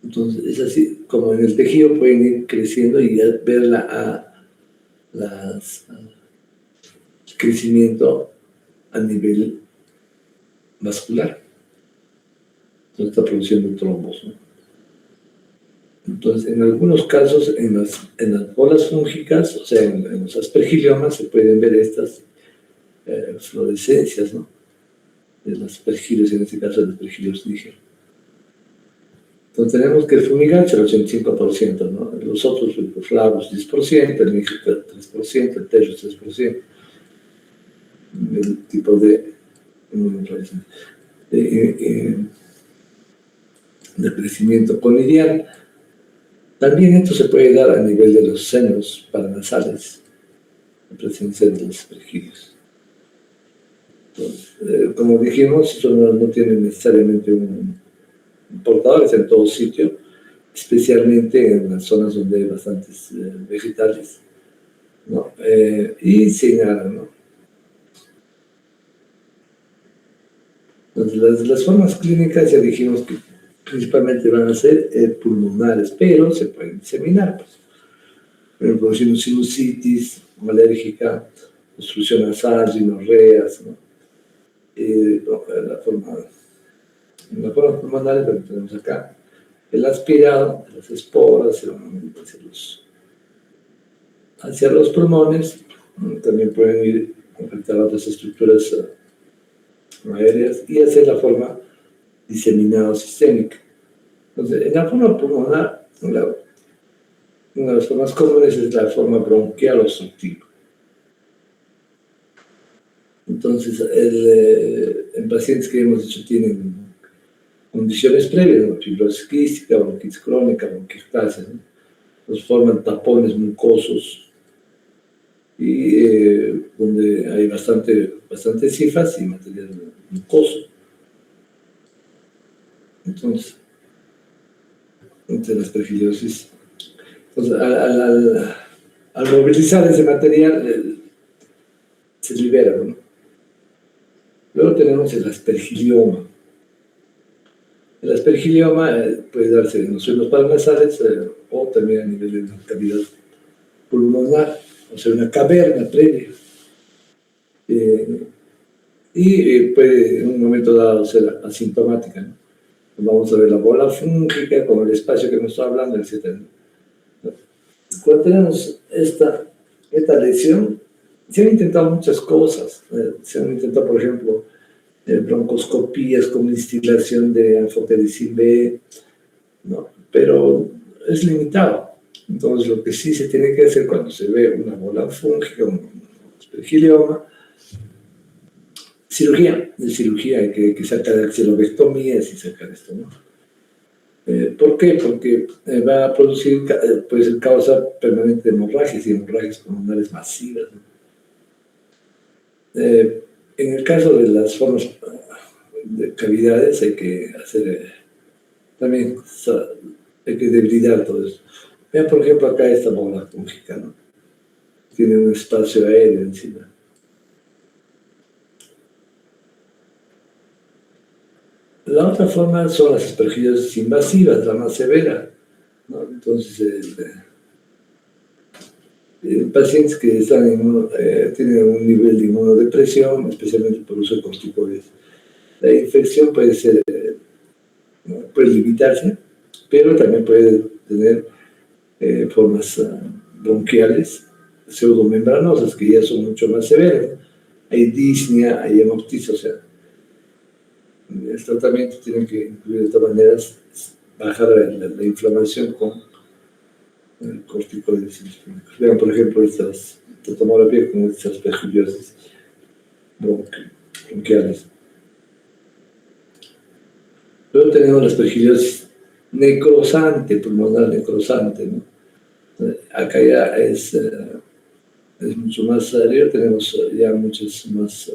Entonces, es así, como en el tejido pueden ir creciendo y ver el crecimiento a nivel vascular. Entonces está produciendo trombos, ¿no? Entonces, en algunos casos, en las bolas fúngicas, o sea, en los aspergillomas, se pueden ver estas fluorescencias, ¿no? De los aspergillos, en este caso, de aspergillos níger. Entonces, tenemos que el fumigacho el 85%, ¿no? Los otros, el flavus 10%, el níger 3%, el terro 3%. El tipo de crecimiento conidial. También esto se puede dar a nivel de los senos paranasales, la presencia de los aspergillos. Entonces, como dijimos, eso no tiene necesariamente un portador, es en todo sitio, especialmente en las zonas donde hay bastantes vegetales, ¿no? Y se inhalan, ¿no? Entonces, las formas clínicas ya dijimos que principalmente van a ser pulmonares, pero se pueden diseminar, pues. Por ejemplo, sinusitis alérgica, obstrucción nasal, rinorreas, ¿no? La forma pulmonar que tenemos acá, el aspirado, las esporas, hacia los pulmones, también pueden ir a afectar a otras estructuras aéreas y hacer la forma diseminada sistémica. Entonces, en la forma pulmonar, una de las formas comunes es la forma bronquial obstructiva. Entonces, en pacientes que hemos dicho tienen condiciones previas, ¿no? Fibrosis quística, bronquitis crónica, bronquiectasia, ¿no? Nos forman tapones mucosos y donde hay bastante cifras y material mucoso. Entonces, entre la aspergillosis. Entonces, al movilizar ese material, se libera, ¿no? Luego tenemos el aspergilloma. El aspergilloma puede darse en los suelos paranasales o también a nivel de la cavidad pulmonar, o sea, una caverna previa. Y puede en un momento dado ser asintomática, ¿no? Vamos a ver la bola fúngica con el espacio que nos está hablando, etc. Cuando tenemos esta lesión, se han intentado muchas cosas. Se han intentado, por ejemplo, broncoscopías con instilación de anfotericin B, ¿no? Pero es limitado. Entonces, lo que sí se tiene que hacer cuando se ve una bola fúngica, un aspergilloma, cirugía, hay que sacar axilobectomías y sacar esto, ¿no? ¿Por qué? Porque va a producir, puede ser causa permanente de hemorragias y hemorragias pulmonares masivas, ¿no? En el caso de las formas de cavidades hay que hacer también, hay que debridar todo eso. Vean, por ejemplo, acá esta bola fúngica, ¿no? Tiene un espacio aéreo encima. La otra forma son las aspergillosis invasivas, la más severa, ¿no? Entonces, pacientes que están tienen un nivel de inmunodepresión, especialmente por uso de corticoides. La infección puede ser, puede limitarse, pero también puede tener formas bronquiales, pseudomembranosas, que ya son mucho más severas. Hay disnea, hay hemoptisis, o sea, el tratamiento tiene que incluir de todas maneras bajar la inflamación con corticoides. Vean, por ejemplo, esta tomografía con estas aspergillosis bronquiales. Luego tenemos la aspergillosis necrosante, pulmonar necrosante, ¿no? Acá ya es mucho más serio, tenemos ya muchas más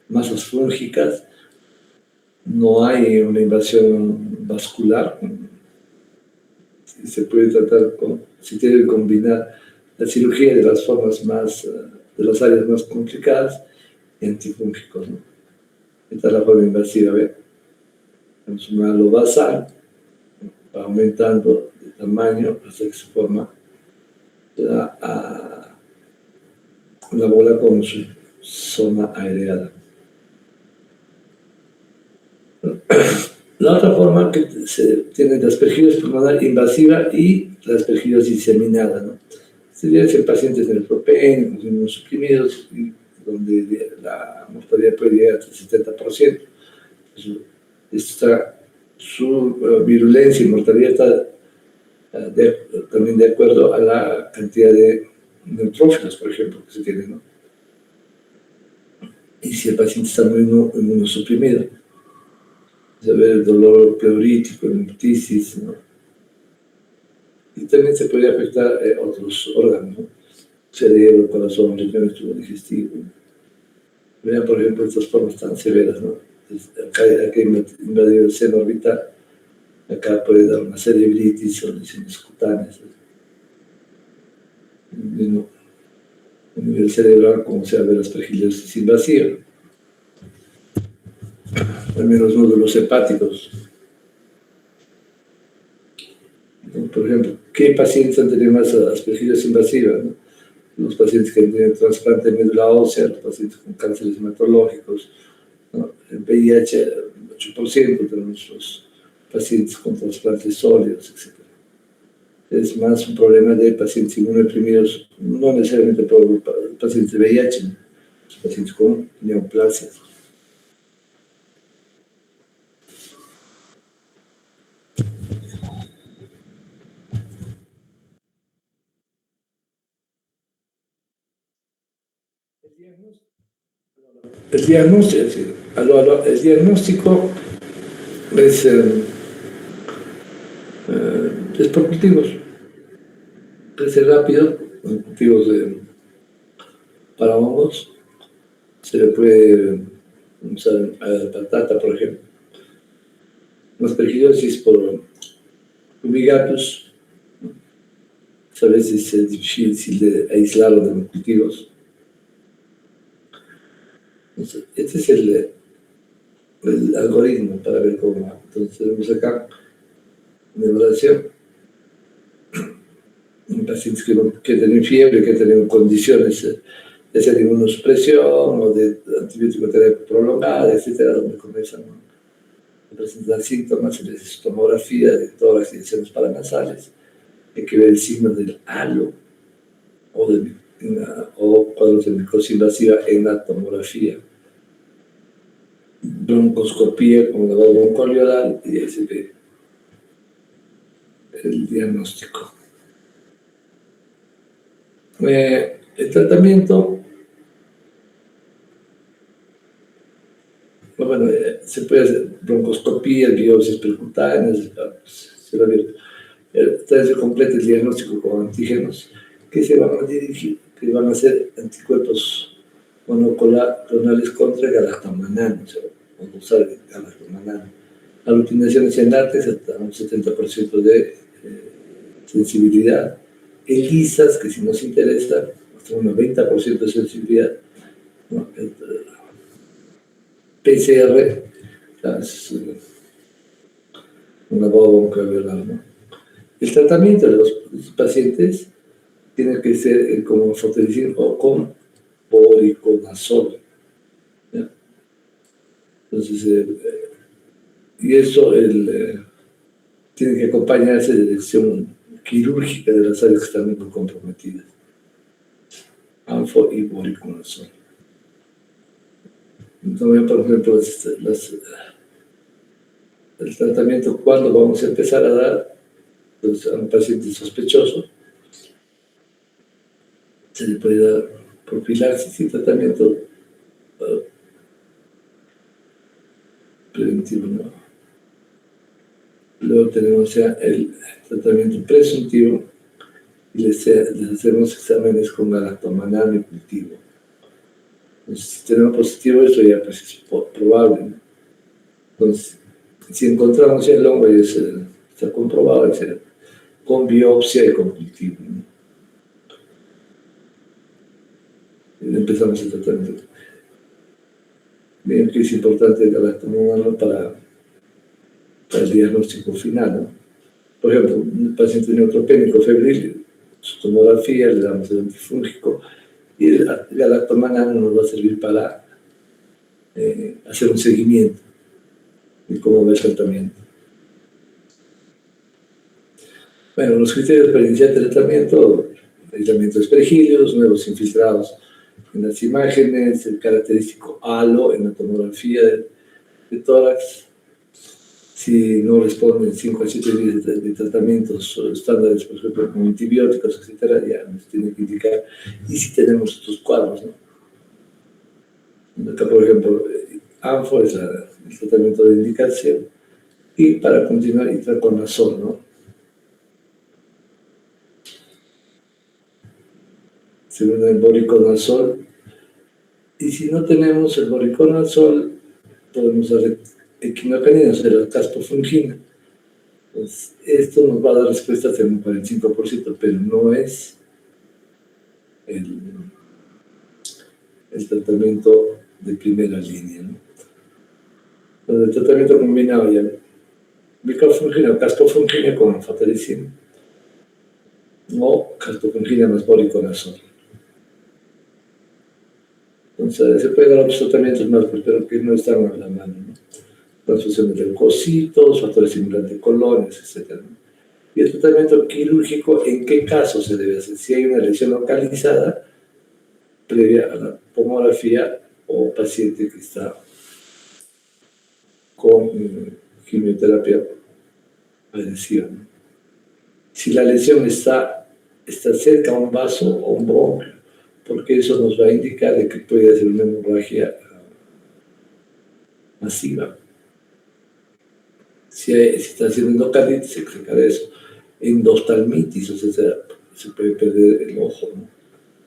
masas fúngicas, no hay una invasión vascular, se puede tratar se tiene que combinar la cirugía de las formas más, de las áreas más complicadas y antifúngicos, ¿no? Esta es la forma invasiva, ¿ve? Tenemos un halo basal, va aumentando de tamaño hasta que se forma la bola con su zona aireada. La otra forma que se tiene la aspergillosis pulmonar invasiva y la aspergillosis diseminada, ¿no? Serían pacientes neutropénicos, inmunosuprimidos, donde la mortalidad puede llegar hasta el 70%. Su virulencia y mortalidad está también de acuerdo a la cantidad de neutrófilos, por ejemplo, que se tienen, ¿no? Y si el paciente está muy inmunosuprimido, se ve el dolor pleurítico, hemoptisis, ¿no? Y también se puede afectar otros órganos, ¿no? Cerebro, corazón, riñones, tubo digestivo. Vean, por ejemplo, estas formas tan severas, ¿no? Acá invadido el seno orbital, acá puede dar una cerebritis o lesiones cutáneas, ¿no? A nivel cerebral, como se ve la aspergillosis invasiva, también los nódulos hepáticos. Por ejemplo, ¿qué pacientes han tenido más aspergillosis invasiva, ¿no? Los pacientes que han tenido trasplante de médula ósea, los pacientes con cánceres hematológicos, ¿no? El VIH, 8% de nuestros pacientes con trasplantes sólidos, etc. Es más un problema de pacientes inmunodeprimidos, no necesariamente por pacientes de VIH, ¿no? Los pacientes con neoplasias. El diagnóstico es por cultivos. Puede ser rápido, cultivos para hongos. Se le puede usar patata, por ejemplo. Las aspergillosis por Fumigatus, a veces es difícil de aislarlo de los cultivos. Entonces, este es el algoritmo para ver cómo va. Entonces tenemos acá una evaluación en pacientes que tienen fiebre, que tienen condiciones de ser inmunosupresión o de antibiótico terapia prolongada, etcétera, donde comienzan a presentar síntomas, se les hace tomografía de todas las direcciones paranasales, hay que ver el signo del halo o cuadros de micosis invasiva en la tomografía, broncoscopía como la broncoalveolar, y ahí se ve el diagnóstico. El tratamiento, bueno, se puede hacer broncoscopía, biopsias percutáneas, se va a ver. Se completa el diagnóstico con antígenos que se van a dirigir, que van a ser anticuerpos monoclonales contra galactomannan, o sea, vamos a usar galactomannan. Aglutinaciones en látex hasta un 70% de sensibilidad. ELISAs, que si nos interesa, hasta un 90% de sensibilidad. ¿No? PCR, es una bomba alveolar, ¿no? El tratamiento de los pacientes tiene que ser como fotericina o con voriconazol. ¿Ya? Entonces, y eso tiene que acompañarse de dirección quirúrgica de las áreas que están muy comprometidas. Anfo y voriconazol. Entonces, por ejemplo, el tratamiento, ¿cuándo vamos a empezar a dar? Pues, a un paciente sospechoso se le puede dar profilaxis y tratamiento preventivo, ¿no? Luego tenemos ya el tratamiento presuntivo y les hacemos exámenes con galactomannan y cultivo. Entonces, si tenemos positivo, eso ya pues, es probable, ¿no? Entonces, si encontramos ya el hongo, ya está comprobado, con biopsia y con cultivo, ¿no? Y empezamos el tratamiento. Bien, que es importante el galactomannan para el diagnóstico final, ¿no? Por ejemplo, un paciente neutropénico febril, su tomografía, le damos el antifúngico y el galactomannan nos va a servir para hacer un seguimiento de cómo va el tratamiento. Bueno, los criterios para iniciar el tratamiento: aislamiento de aspergilios, nuevos infiltrados en las imágenes, el característico halo en la tomografía de tórax. Si no responden 5 a 7 días de tratamientos estándares, por ejemplo, con antibióticos, etcétera, ya nos tienen que indicar. Y si tenemos estos cuadros, ¿no? Acá, por ejemplo, ANFO es el tratamiento de indicación. Y para continuar, itraconazol, ¿no? Según el voriconazol. Y si no tenemos el voriconazol, podemos dar equinocanina, o sea, la caspofungina. Pues esto nos va a dar respuestas en un 45%, pero no es el tratamiento de primera línea, ¿no? Entonces, el tratamiento combinado ya, microfungina o caspofungina con fotericina o caspofungina más voriconazol. Entonces, se pueden dar otros tratamientos más, pero que no están a la mano, ¿no? Transfusiones de leucocitos, factores estimulantes de colonias, etc. Y el tratamiento quirúrgico, ¿en qué caso se debe hacer? Si hay una lesión localizada previa a la tomografía o paciente que está con quimioterapia adhesiva, ¿no? Si la lesión está cerca a un vaso o un bronquio, porque eso nos va a indicar de que puede ser una hemorragia masiva. Si está haciendo endocarditis, se explica de eso. Endoftalmitis, o sea, se puede perder el ojo, ¿no?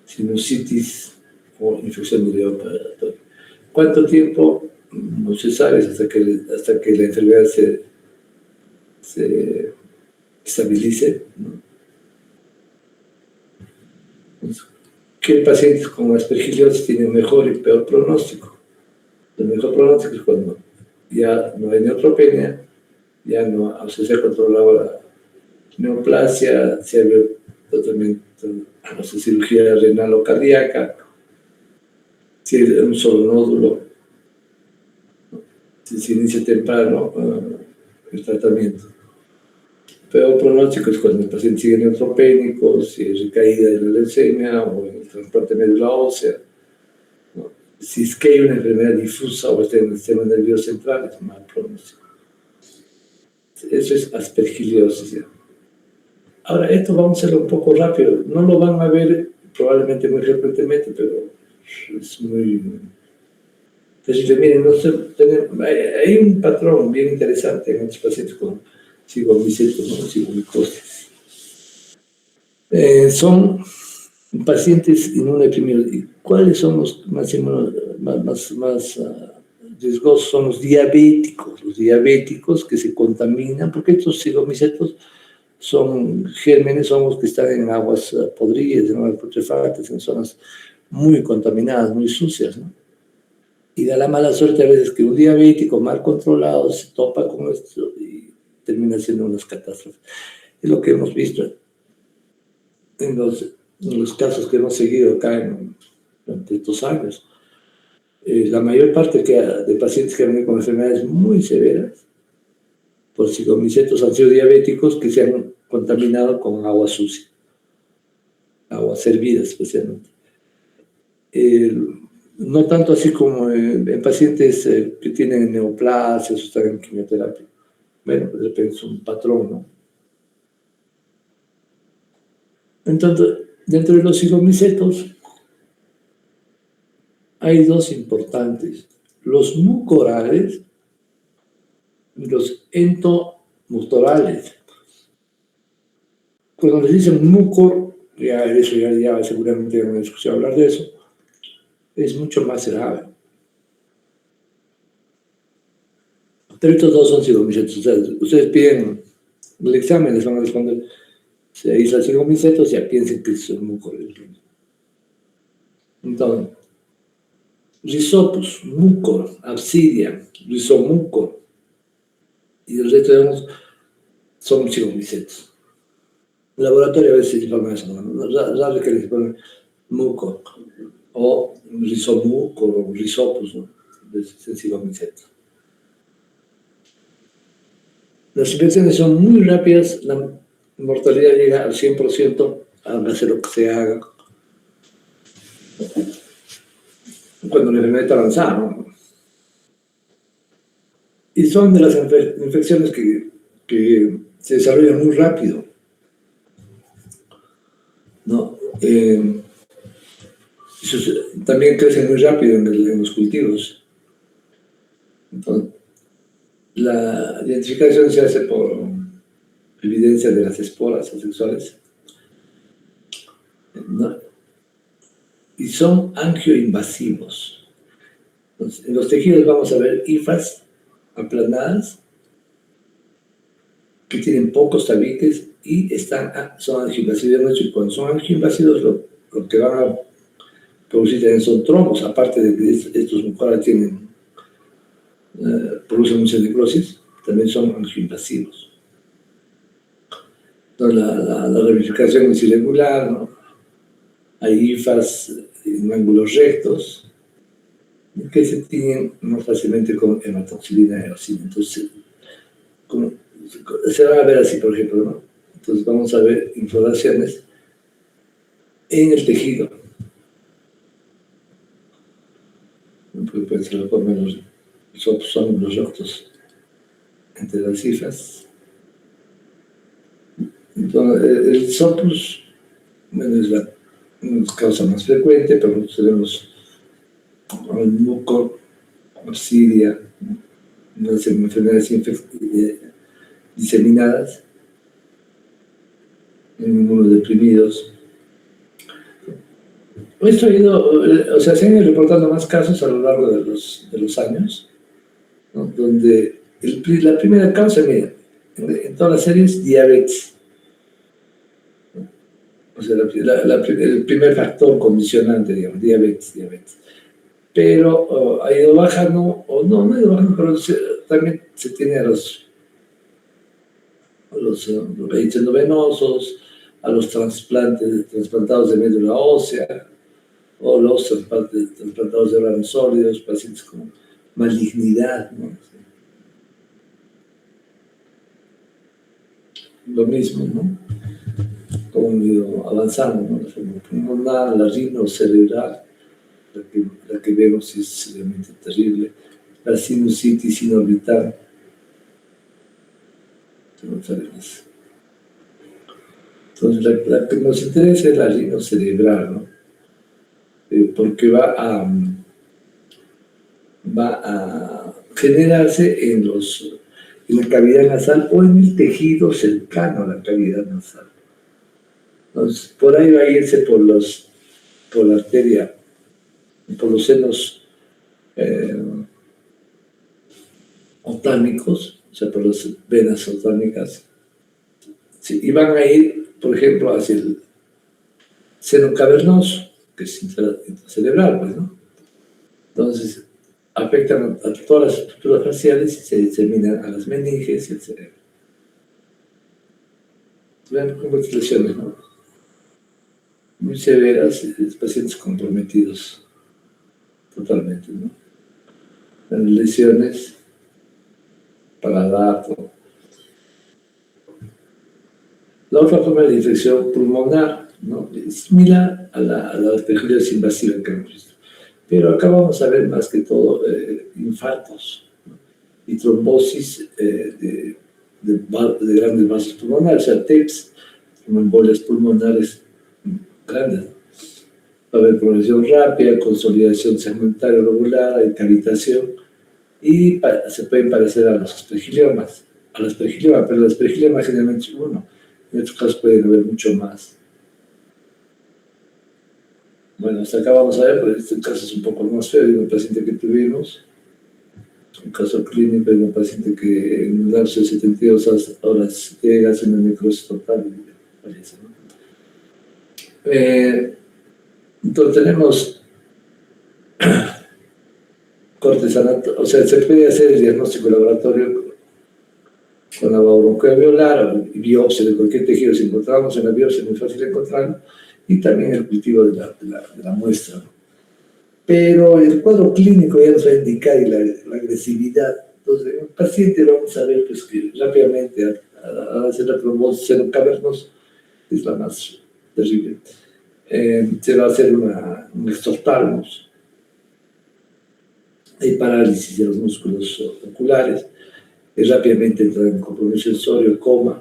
Sinusitis o infección del león operatorio. ¿Cuánto tiempo? No se sabe, hasta que la enfermedad se estabilice, ¿no? Entonces, ¿qué pacientes con aspergiliosis tienen mejor y peor pronóstico? El mejor pronóstico es cuando ya no hay neutropenia, ya no, o sea, se ha controlado la neoplasia, se ha habido tratamiento, o sea, cirugía renal o cardíaca, si es un solo nódulo, si se inicia temprano el tratamiento. Peor pronóstico es cuando el paciente sigue neutropénico, si es recaída de la leucemia o en el trasplante médula ósea, ¿no? Si es que hay una enfermedad difusa o está en el sistema nervioso central, es mal pronóstico. Eso es aspergiliosis, ¿ya? Ahora, esto vamos a hacerlo un poco rápido. No lo van a ver probablemente muy frecuentemente, pero es muy terrible. Miren, hay un patrón bien interesante en estos pacientes con cigomicetos, ¿no? Cigomicosis. Son pacientes inmunodeprimidos ¿Cuáles son los más riesgosos? Son los diabéticos que se contaminan, porque estos cigomicetos son gérmenes, son los que están en aguas podridas, en aguas putrefactas, en zonas muy contaminadas, muy sucias, ¿no? Y da la mala suerte a veces que un diabético mal controlado se topa con esto y termina siendo unas catástrofes. Es lo que hemos visto en los casos que hemos seguido acá durante estos años. La mayor parte de pacientes que han venido con enfermedades muy severas por cigomicetos han sido diabéticos que se han contaminado con agua sucia, agua servida especialmente. No tanto así como en pacientes que tienen neoplasias o están en quimioterapia. Bueno, de repente es un patrón, ¿no? Entonces, dentro de los cigomicetos hay dos importantes: los mucorales y los entomucorales. Cuando les dicen mucor, ya seguramente han escuchado hablar de eso, es mucho más grave. Pero estos dos son cigomicetos. Ustedes piden el examen, les van a responder, si aísla cigomicetos, ya piensen que son mucores. Entonces, Rhizopus, mucor, Absidia, Rhizomucor, y el resto de son cigomicetos. En el laboratorio a veces informan eso, ¿no? Raro que les ponen mucor, o Rhizomucor, o Rhizopus, ¿no? Es cigomiceto. Las infecciones son muy rápidas, la mortalidad llega al 100%, hágase lo que se haga. Cuando la enfermedad está avanzada, ¿no? Y son de las infecciones que se desarrollan muy rápido, ¿no? También crecen muy rápido en los cultivos. Entonces, la identificación se hace por evidencia de las esporas asexuales, ¿no? Y son angioinvasivos. Entonces, en los tejidos vamos a ver hifas aplanadas que tienen pocos tabiques y son angioinvasivos. Y cuando son angioinvasivos, lo que van a producir también son trombos, aparte de que estos mucorales producen mucha necrosis, también son angioinvasivos. Entonces, la ramificación es irregular, ¿no? Hay hifas en ángulos rectos que se tiñen más fácilmente con hematoxilina eosina. Entonces, se van a ver así, por ejemplo, ¿no? Entonces vamos a ver infloraciones en el tejido. Puede ser la forma de los ángulos rectos entre las hifas. Entonces, el sopus, bueno, es la causa más frecuente, pero nosotros tenemos el mucor, Absidia, unas enfermedades diseminadas, inmunodeprimidos. Esto se han ido reportando más casos a lo largo de los años, ¿no? Donde la primera causa, mira, en todas las series, diabetes. O sea, el primer factor condicionante, digamos, diabetes. Pero ha ido bajando, no ha ido bajando, pero también se tiene a los leches endovenosos, a los trasplantados de médula ósea, o los trasplantados de órganos sólidos, pacientes con malignidad, ¿no? Lo mismo, ¿no? Como han ido avanzando, ¿no? La enfermedad pulmonar, la rinocerebral, la que vemos es realmente terrible, la sinusitis sinorbital. Entonces, la que nos interesa es la rinocerebral, ¿no? Porque va a generarse en la cavidad nasal o en el tejido cercano a la cavidad nasal. Entonces, por ahí va a irse por la arteria por los senos otámicos, o sea, por las venas otámicas, sí, y van a ir, por ejemplo, hacia el seno cavernoso, que es intracerebral, pues, ¿no? Entonces, afectan a todas las estructuras faciales y se diseminan a las meninges y al cerebro. Vean cómo las lesiones, ¿no? Muy severas, pacientes comprometidos totalmente, ¿no? Las lesiones, paladar, todo. La otra forma de infección pulmonar, ¿no? Es similar a la aspergillosis invasiva que hemos visto. Pero acá vamos a ver más que todo infartos, ¿no? Y trombosis de grandes vasos pulmonares, o sea, TEPS, como embolias pulmonares grandes. Va a haber progresión rápida, consolidación segmentaria lobular, cavitación, y se pueden parecer a los aspergillomas, pero el aspergilloma generalmente es uno. En estos casos pueden haber mucho más. Bueno, hasta acá vamos a ver, pero este caso es un poco más feo de un paciente que tuvimos. Un caso clínico de un paciente que en un lapso de 72 horas llega a una necrosis total y fallece, ¿no? Entonces tenemos cortes anatómicos, o sea, se puede hacer el diagnóstico laboratorio con la broncoalveolar o biopsia de cualquier tejido. Si encontramos en la biopsia es muy fácil encontrarlo, y también el cultivo de la muestra, ¿no? Pero el cuadro clínico ya nos va a indicar y la agresividad. Entonces, en un paciente vamos a ver pues, que rápidamente al hacer la trombosis senocavernosa es la más terrible. Se va a hacer un exophthalmos. Hay parálisis de los músculos oculares, rápidamente entra en compromiso sensorio, coma.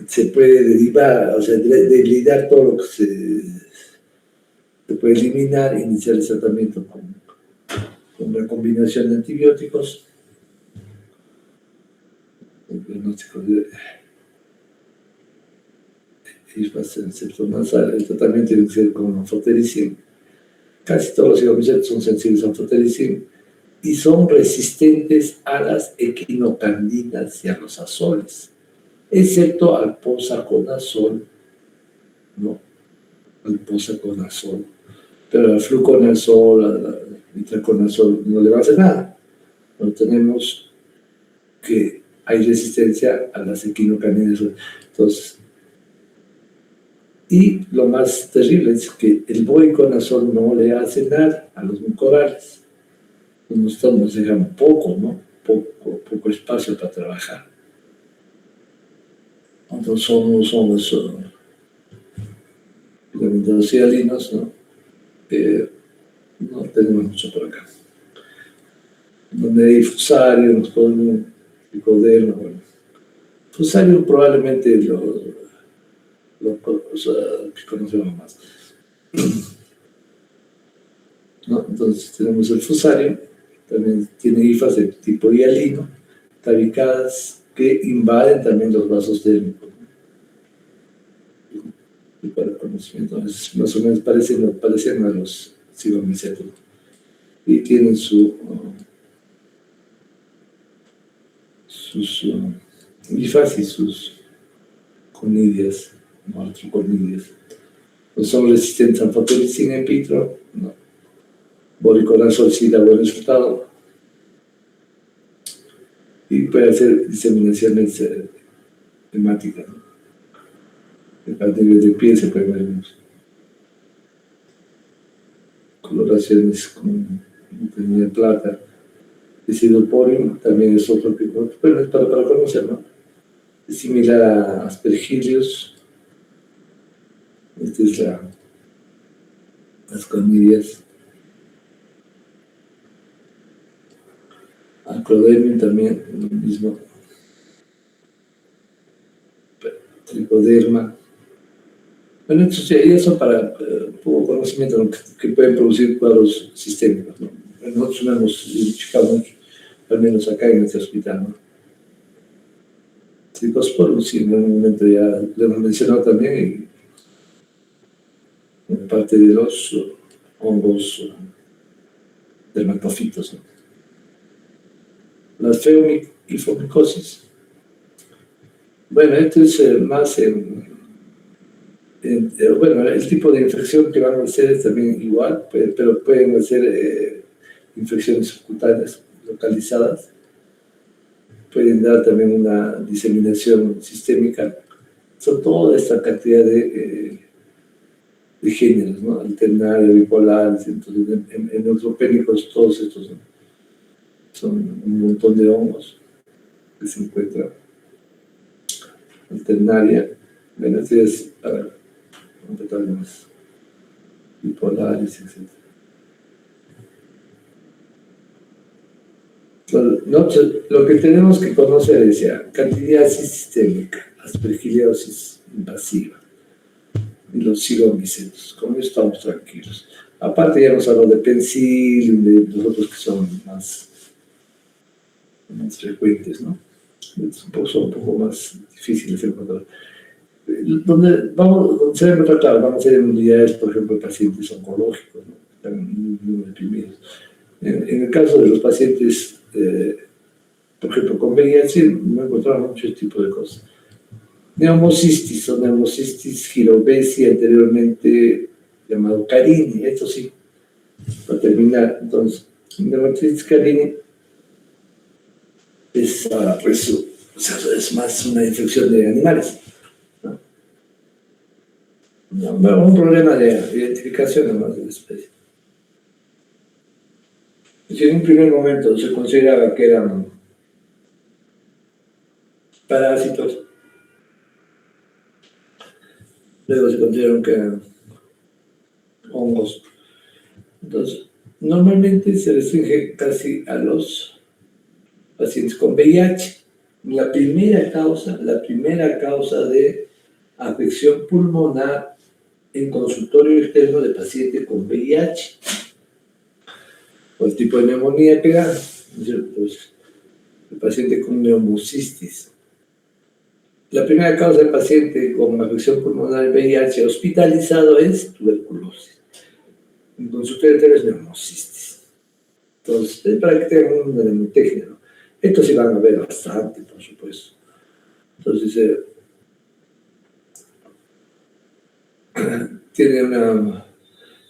Se puede derivar, o sea, deslindar todo lo que se puede eliminar, iniciar el tratamiento con una combinación de antibióticos. El diagnóstico de el tratamiento tiene que ser con anfotericina. Casi todos los hidromicetos son sensibles a anfotericina y son resistentes a las equinocandinas y a los azoles, excepto al posaconazol, ¿no? Al posaconazol. Pero al fluconazol, al itraconazol no le va a hacer nada. No tenemos que hay resistencia a las equinocandinas. Entonces, y lo más terrible es que el voriconazol no le hace nada a los mucorales. Nosotros nos dejamos poco, ¿no? Poco espacio para trabajar. Entonces somos filamentados hialinos, ¿no? No tenemos mucho por acá. Donde hay fusario, nos podemos picoderma, bueno. Fusario probablemente o sea, que conocemos más. ¿No? Entonces tenemos el fusario, también tiene hifas de tipo hialino, tabicadas que invaden también los vasos térmicos. Y para el conocimiento, más o menos parecen a los cigomicetos. Y tienen sus hifas y sus conidias, no artroconidias. No son resistentes a anfotericina in vitro, no. Voriconazol sí da buen resultado. Y puede hacer diseminaciones hemáticas, ¿no? A partir de piel se pueden ver coloraciones con vitamina de plata. Decidoporium también es otro tipo, pero es para conocerlo. Es similar a Aspergillus. Esta es las conidias. Acrodemium también, lo mismo. Tricoderma. Bueno, estos ya son para poco conocimiento, ¿no? que pueden producir cuadros sistémicos, ¿no? Nosotros no hemos identificado mucho, al menos acá en este hospital, ¿no? Tricosporum, sí, en algún momento ya lo hemos mencionado también, en parte del oso, hongos dermatofitos, ¿no? La feumicosis. Bueno, esto es más bueno, el tipo de infección que van a hacer es también igual, pero pueden ser infecciones subcutáneas localizadas. Pueden dar también una diseminación sistémica. Son toda esta cantidad de géneros, ¿no? Alternario, bipolar, entonces en neutropénicos todos estos son un montón de hongos que se encuentran. Alternaria, bueno, este es para completar más bipolares, etc. Bueno, lo que tenemos que conocer es ya candidiasis sistémica, aspergillosis invasiva y los silomicetos. Con eso estamos tranquilos. Aparte ya nos habló de Penicillium, de los otros que son más frecuentes, ¿no? Son un poco más difíciles de encontrar. Donde se debe encontrar, claro, vamos a hacer en unidades, por ejemplo, de pacientes oncológicos, ¿no? Están muy deprimidos. En el caso de los pacientes, por ejemplo, con VIH, no encontramos muchos tipos de cosas. Neumocistis o neumocistis girovesi, anteriormente llamado Carini, esto sí, para terminar. Entonces, neumocistis Carini es más una infección de animales, ¿no? Un problema de identificación además de la especie. Si en un primer momento se consideraba que eran parásitos, luego se consideraron que eran hongos. Entonces, normalmente se restringe casi a los pacientes con VIH. La primera causa de afección pulmonar en consultorio externo de paciente con VIH, o el tipo de neumonía que da, pues, el paciente con neumocistis. La primera causa del paciente con afección pulmonar en VIH hospitalizado es tuberculosis. En consultorio externo es neumocistis. Entonces, es para que tengan una mnemotecnia, ¿no? Esto sí van a ver bastante, por supuesto. Entonces,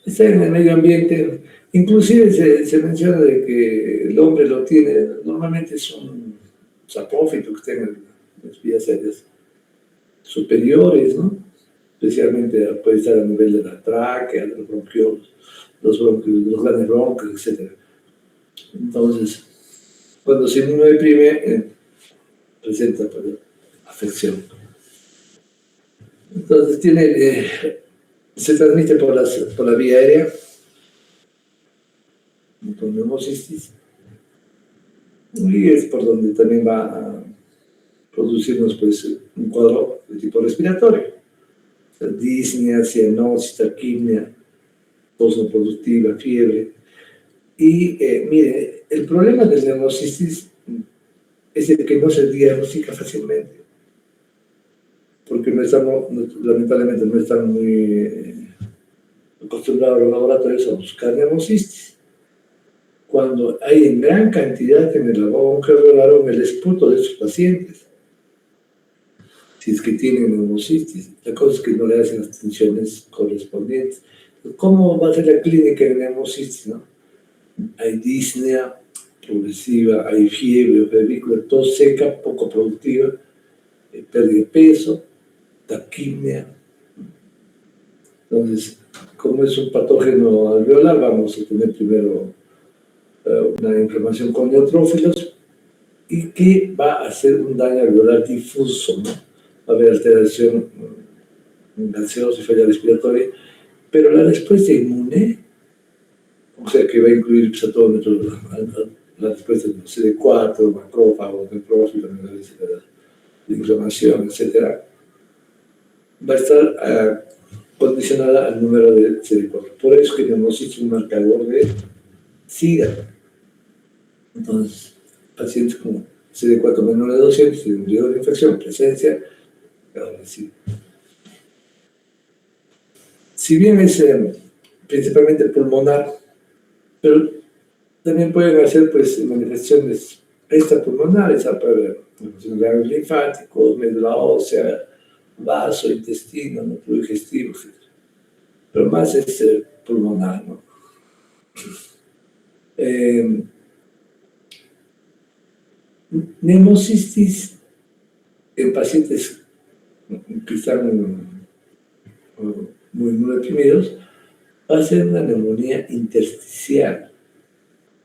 está en el medio ambiente. Inclusive se menciona de que el hombre lo tiene, normalmente es un saprófito que tiene las vías aéreas superiores, ¿no? Especialmente puede estar a nivel de la tráquea, de los bronquiolos, los grandes bronquios, etc. Entonces, cuando se inmunodeprime, presenta afección. Entonces, se transmite por la vía aérea, con neumocistis, y es por donde también va a producirnos pues, un cuadro de tipo respiratorio. O sea, disnea, cianosis, taquimia, tos no productiva, fiebre. Y mire, el problema del neumocistis es el que no se diagnostica fácilmente, porque lamentablemente no están muy acostumbrados los laboratorios a buscar neumocistis. Cuando hay en gran cantidad en el laboratorio, en el esputo de sus pacientes, si es que tienen neumocitis, la cosa es que no le hacen las tensiones correspondientes. ¿Cómo va a ser la clínica de neumocitis, no? Hay disnea progresiva, hay fiebre, febrícula, tos seca, poco productiva, pérdida de peso, taquimia. Entonces, como es un patógeno alveolar, vamos a tener primero una inflamación con neutrófilos y que va a hacer un daño alveolar difuso, ¿no? Va a haber alteración gaseosa y falla respiratoria, pero la respuesta inmune, o sea que va a incluir pues, a todos nuestros, la respuesta de CD4, macrófagos, neutrófilos, de inflamación, etc., va a estar condicionada al número de CD4. Por eso que tenemos un marcador de SIDA. Entonces, pacientes con CD4 menor de 200 tienen un riesgo de infección, presencia, grado de SIDA. Si bien es principalmente pulmonar, pero también pueden hacer pues manifestaciones extrapulmonares, ganglios linfáticos, médula ósea, vaso, intestino, ¿no? Fluido digestivo, etc. Pero más es pulmonar, ¿no? Neumocistis en pacientes que están muy deprimidos va a ser una neumonía intersticial.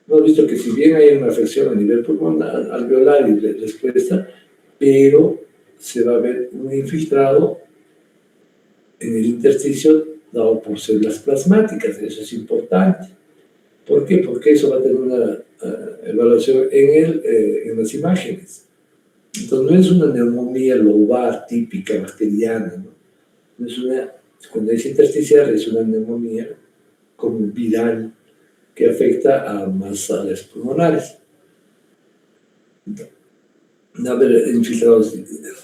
Hemos visto que si bien hay una afección a nivel pulmonar, alveolar y respuesta, pero se va a ver un infiltrado en el intersticio dado por células plasmáticas. Eso es importante. ¿Por qué? Porque eso va a tener una evaluación en las imágenes. Entonces no es una neumonía lobar típica bacteriana, ¿no? No es cuando es intersticial es una neumonía como viral que afecta a más áreas pulmonares. Va a haber infiltrados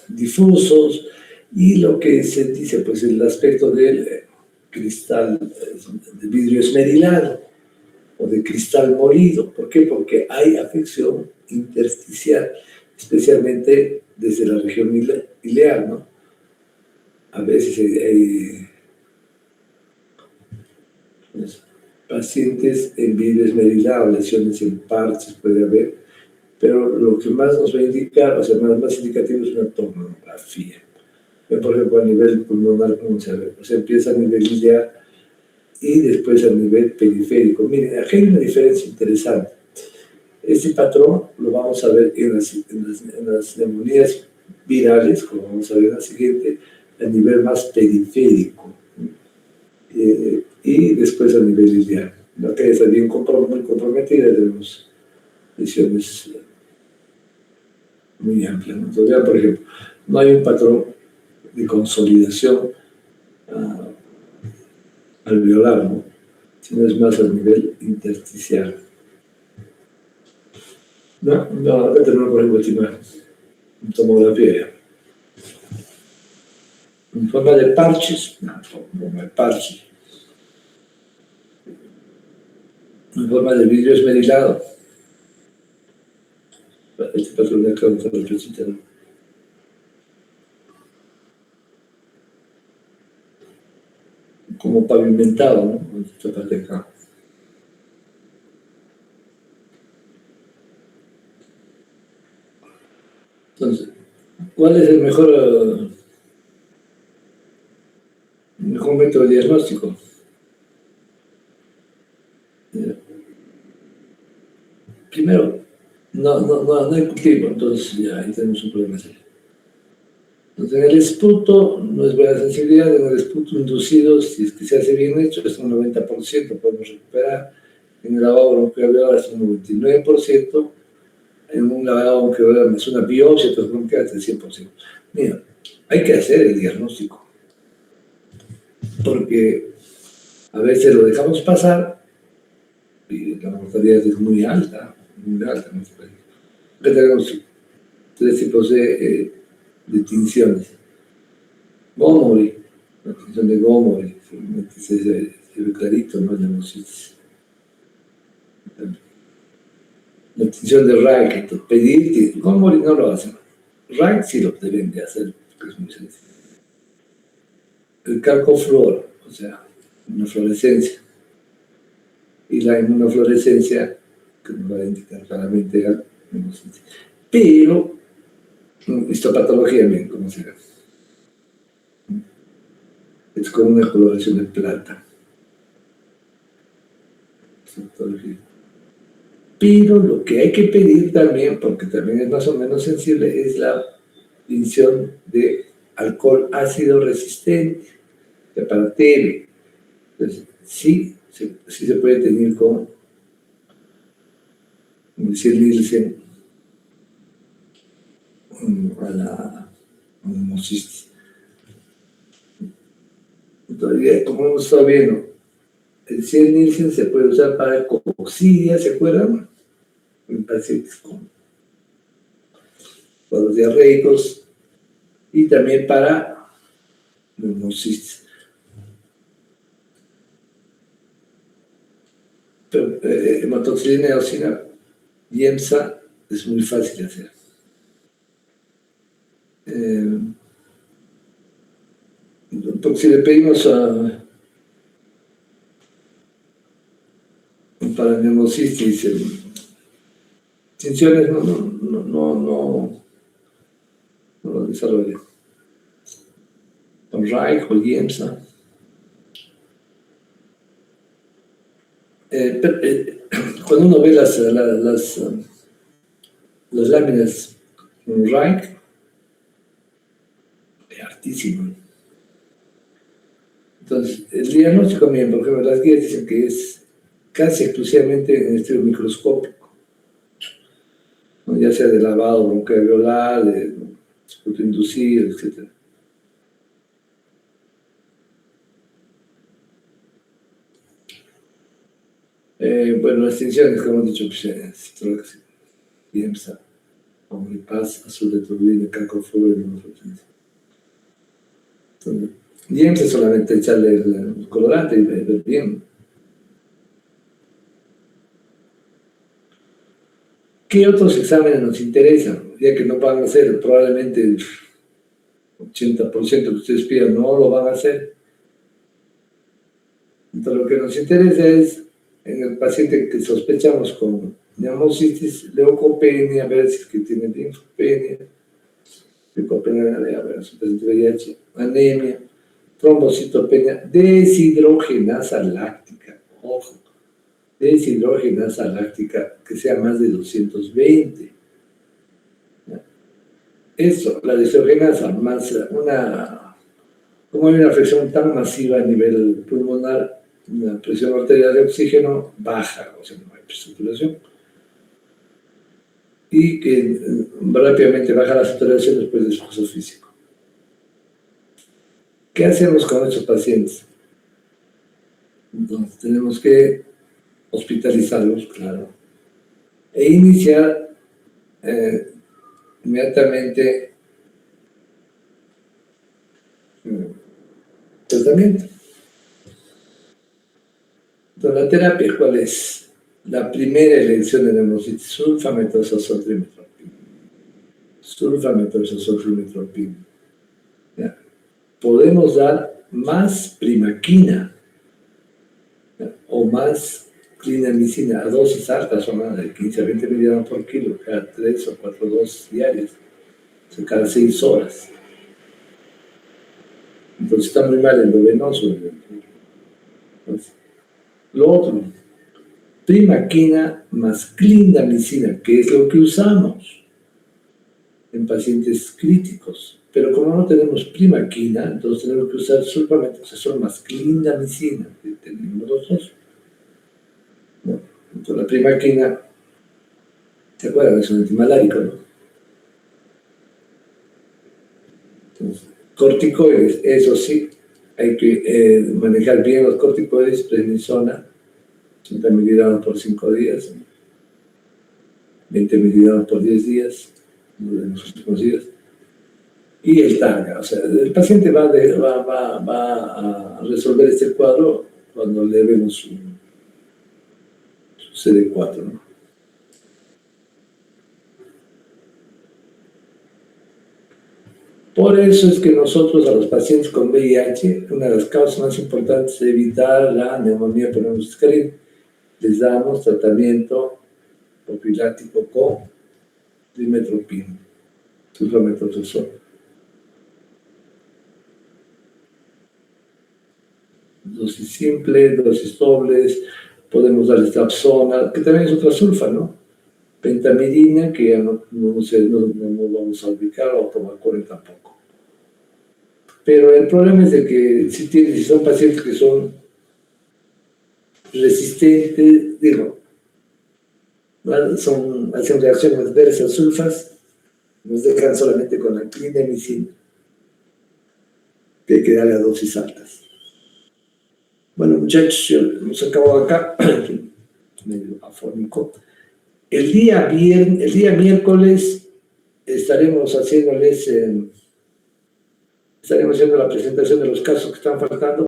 difusos y lo que se dice, pues el aspecto del cristal de vidrio esmerilado o de cristal molido. ¿Por qué? Porque hay afección intersticial, especialmente desde la región ileal, ¿no? A veces hay pacientes en vidrio esmerilado, lesiones en parches puede haber, pero lo que más nos va a indicar, o sea, más indicativo es una tomografía. Por ejemplo, a nivel pulmonar, ¿cómo se ve? O sea, empieza a nivel ileal y después a nivel periférico. Miren, aquí hay una diferencia interesante. Este patrón lo vamos a ver en las neumonías virales, como vamos a ver en la siguiente, a nivel más periférico. Y después a nivel ileal. La calle está bien muy comprometida, tenemos lesiones muy amplias. Entonces, vean, por ejemplo, no hay un patrón de consolidación alveolar, ¿no? Sino es más a nivel intersticial. No, acá tenemos, por ejemplo, esta tomografía. En forma de parches, en forma de vidrio esmerilado. Este patrón de acá está representado. Como pavimentado, ¿no? Esta parte de acá. Entonces, ¿cuál es el mejor método de diagnóstico? Primero, no hay cultivo, entonces ya ahí tenemos un problema serio. Entonces, en el esputo no es buena sensibilidad, en el esputo inducido, si es que se hace bien hecho, es un 90%, podemos recuperar. En el lavado bronquial es un 99%, en un lavado bronquial es una biopsia, entonces bronquial es el 100%. Mira, hay que hacer el diagnóstico, porque a veces lo dejamos pasar y la mortalidad es muy alta en nuestro país. Acá tenemos 3 tipos de tinciones. Gomori, la tinción de Gomori, se ve clarito, ¿no? La tinción de Wright, pedir, Gomori no lo hacen. Wright sí lo deben de hacer, porque es muy sencillo. El calcofluor, o sea, una fluorescencia. Y la inmunofluorescencia, que nos va a indicar claramente algo. Pero, histopatología bien, como se ve. Es como una coloración de plata. Pero lo que hay que pedir también, porque también es más o menos sensible, es la tinción de alcohol ácido resistente, de para TB. Entonces, sí se puede tener con decir Nielsen a la neumocistis. Entonces, como hemos estado viendo, el CIEL Nielsen se puede usar para coxidia, ¿se acuerdan? En pacientes con cuadros diarreicos y también para neumocistis. Pero hematoxilina y eosina y EMSA es muy fácil de hacer. Porque si le pedimos para neumocitis, tinciones no lo desarrolla. Con RAIC o IEMSA. Cuando uno ve las láminas con RAIC, es hartísimo. Entonces, el diagnóstico, por ejemplo, las guías dicen que es casi exclusivamente en estudio microscópico, ¿no? Ya sea de lavado broncoalveolar, de esputo inducido, etc. Bueno, las tinciones, como hemos dicho, pues, IEMSA, Omnipaz, azul de turbina, calcofluoro y monoproteína. IEMSA es solamente echarle el colorante y ver bien. ¿Qué otros exámenes nos interesan? Ya que no van a hacer, probablemente el 80% que ustedes pidan no lo van a hacer. Entonces, lo que nos interesa es en el paciente que sospechamos con neumocitis, leucopenia, a ver si es que tiene linfopenia, leucopenia, a ver, su paciente VIH, anemia, trombocitopenia, deshidrogenasa láctica, ojo, deshidrogenasa láctica que sea más de 220. Eso, la deshidrogenasa, más como hay una afección tan masiva a nivel pulmonar, la presión arterial de oxígeno baja, o sea, no hay saturación. Y que rápidamente baja la saturación después de esfuerzo físico. ¿Qué hacemos con estos pacientes? Entonces, tenemos que hospitalizarlos, claro, e iniciar inmediatamente tratamiento. Entonces, la terapia, ¿cuál es? La primera elección de neumocitis, sulfamethoxazol-trimetoprim. Sulfamethoxazol-trimetoprim. Podemos dar más primaquina, ¿ya? O más clindamicina a dosis altas, o más de 15 a 20 miligramos por kilo, cada 3 o 4 dosis diarias, o sea, cada 6 horas. Entonces está muy mal en lo venoso. Entonces, lo otro, primaquina más clindamicina, que es lo que usamos en pacientes críticos. Pero como no tenemos primaquina, entonces tenemos que usar sulfamethoxazol más clindamicina, que tenemos los dos. ¿No? Entonces la primaquina, ¿se acuerdan? Es un antimalárico, ¿no? Entonces, corticoides, eso sí, hay que manejar bien los corticoides, prednisona, 80 miligramos por 5 días, 20 miligramos por 10 días, en los últimos días. Y el targa, o sea, el paciente va a resolver este cuadro cuando le vemos su CD4, ¿no? Por eso es que nosotros a los pacientes con VIH, una de las causas más importantes es evitar la neumonía por neumosiscarín, les damos tratamiento profiláctico con trimetoprim, sulfamethoxazol. Dosis simple, dosis dobles, podemos darle strepsona, que también es otra sulfa, ¿no? Pentamidina, que ya no vamos a ubicar, o tomacorel tampoco. Pero el problema es de que si son pacientes que son resistentes, hacen reacciones adversas sulfas, nos dejan solamente con la clindamicina, que hay que darle a dosis altas. Bueno, muchachos, hemos acabado acá, medio afónico. El día miércoles estaremos haciendo la presentación de los casos que están faltando.